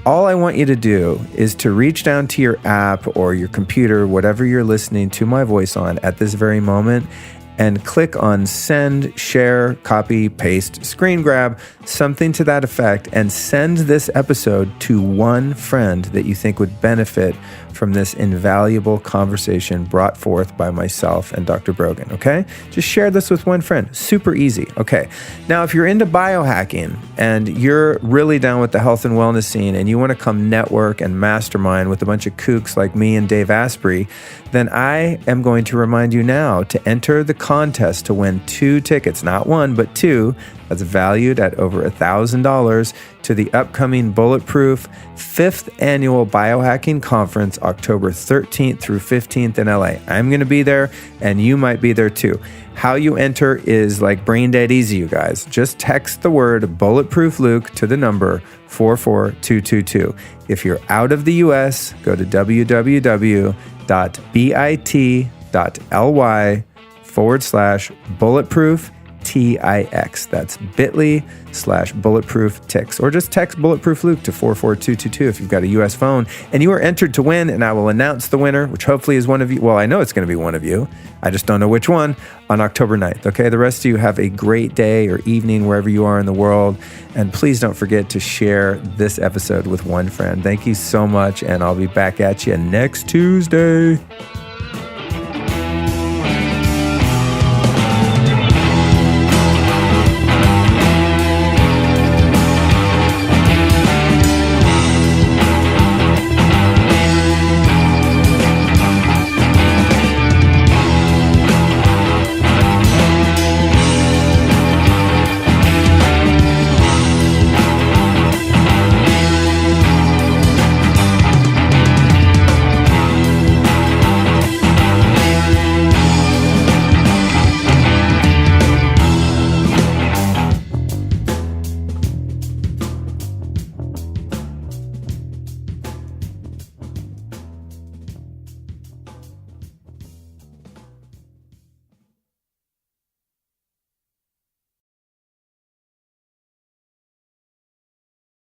All I want you to do is to reach down to your app or your computer, whatever you're listening to my voice on at this very moment, and click on send, share, copy, paste, screen grab, something to that effect, and send this episode to one friend that you think would benefit from this invaluable conversation brought forth by myself and Dr. Brogan, okay? Just share this with one friend. Super easy, okay? Now, if you're into biohacking and you're really down with the health and wellness scene and you want to come network and mastermind with a bunch of kooks like me and Dave Asprey, then I am going to remind you now to enter the contest to win 2 tickets, not 1, but 2, that's valued at over $1,000 to the upcoming Bulletproof 5th Annual Biohacking Conference, October 13th through 15th in LA. I'm going to be there, and you might be there too. How you enter is like brain dead easy, you guys. Just text the word Bulletproof Luke to the number 44222. If you're out of the US, go to www.bit.ly/bulletproof That's bit.ly/bulletproof-ticks, or just text Bulletproof Luke to 44222 if you've got a US phone, and you are entered to win, and I will announce the winner, which hopefully is one of you. Well, I know it's going to be one of you. I just don't know which one, on October 9th. Okay, the rest of you have a great day or evening wherever you are in the world, and please don't forget to share this episode with one friend. Thank you so much, and I'll be back at you next Tuesday.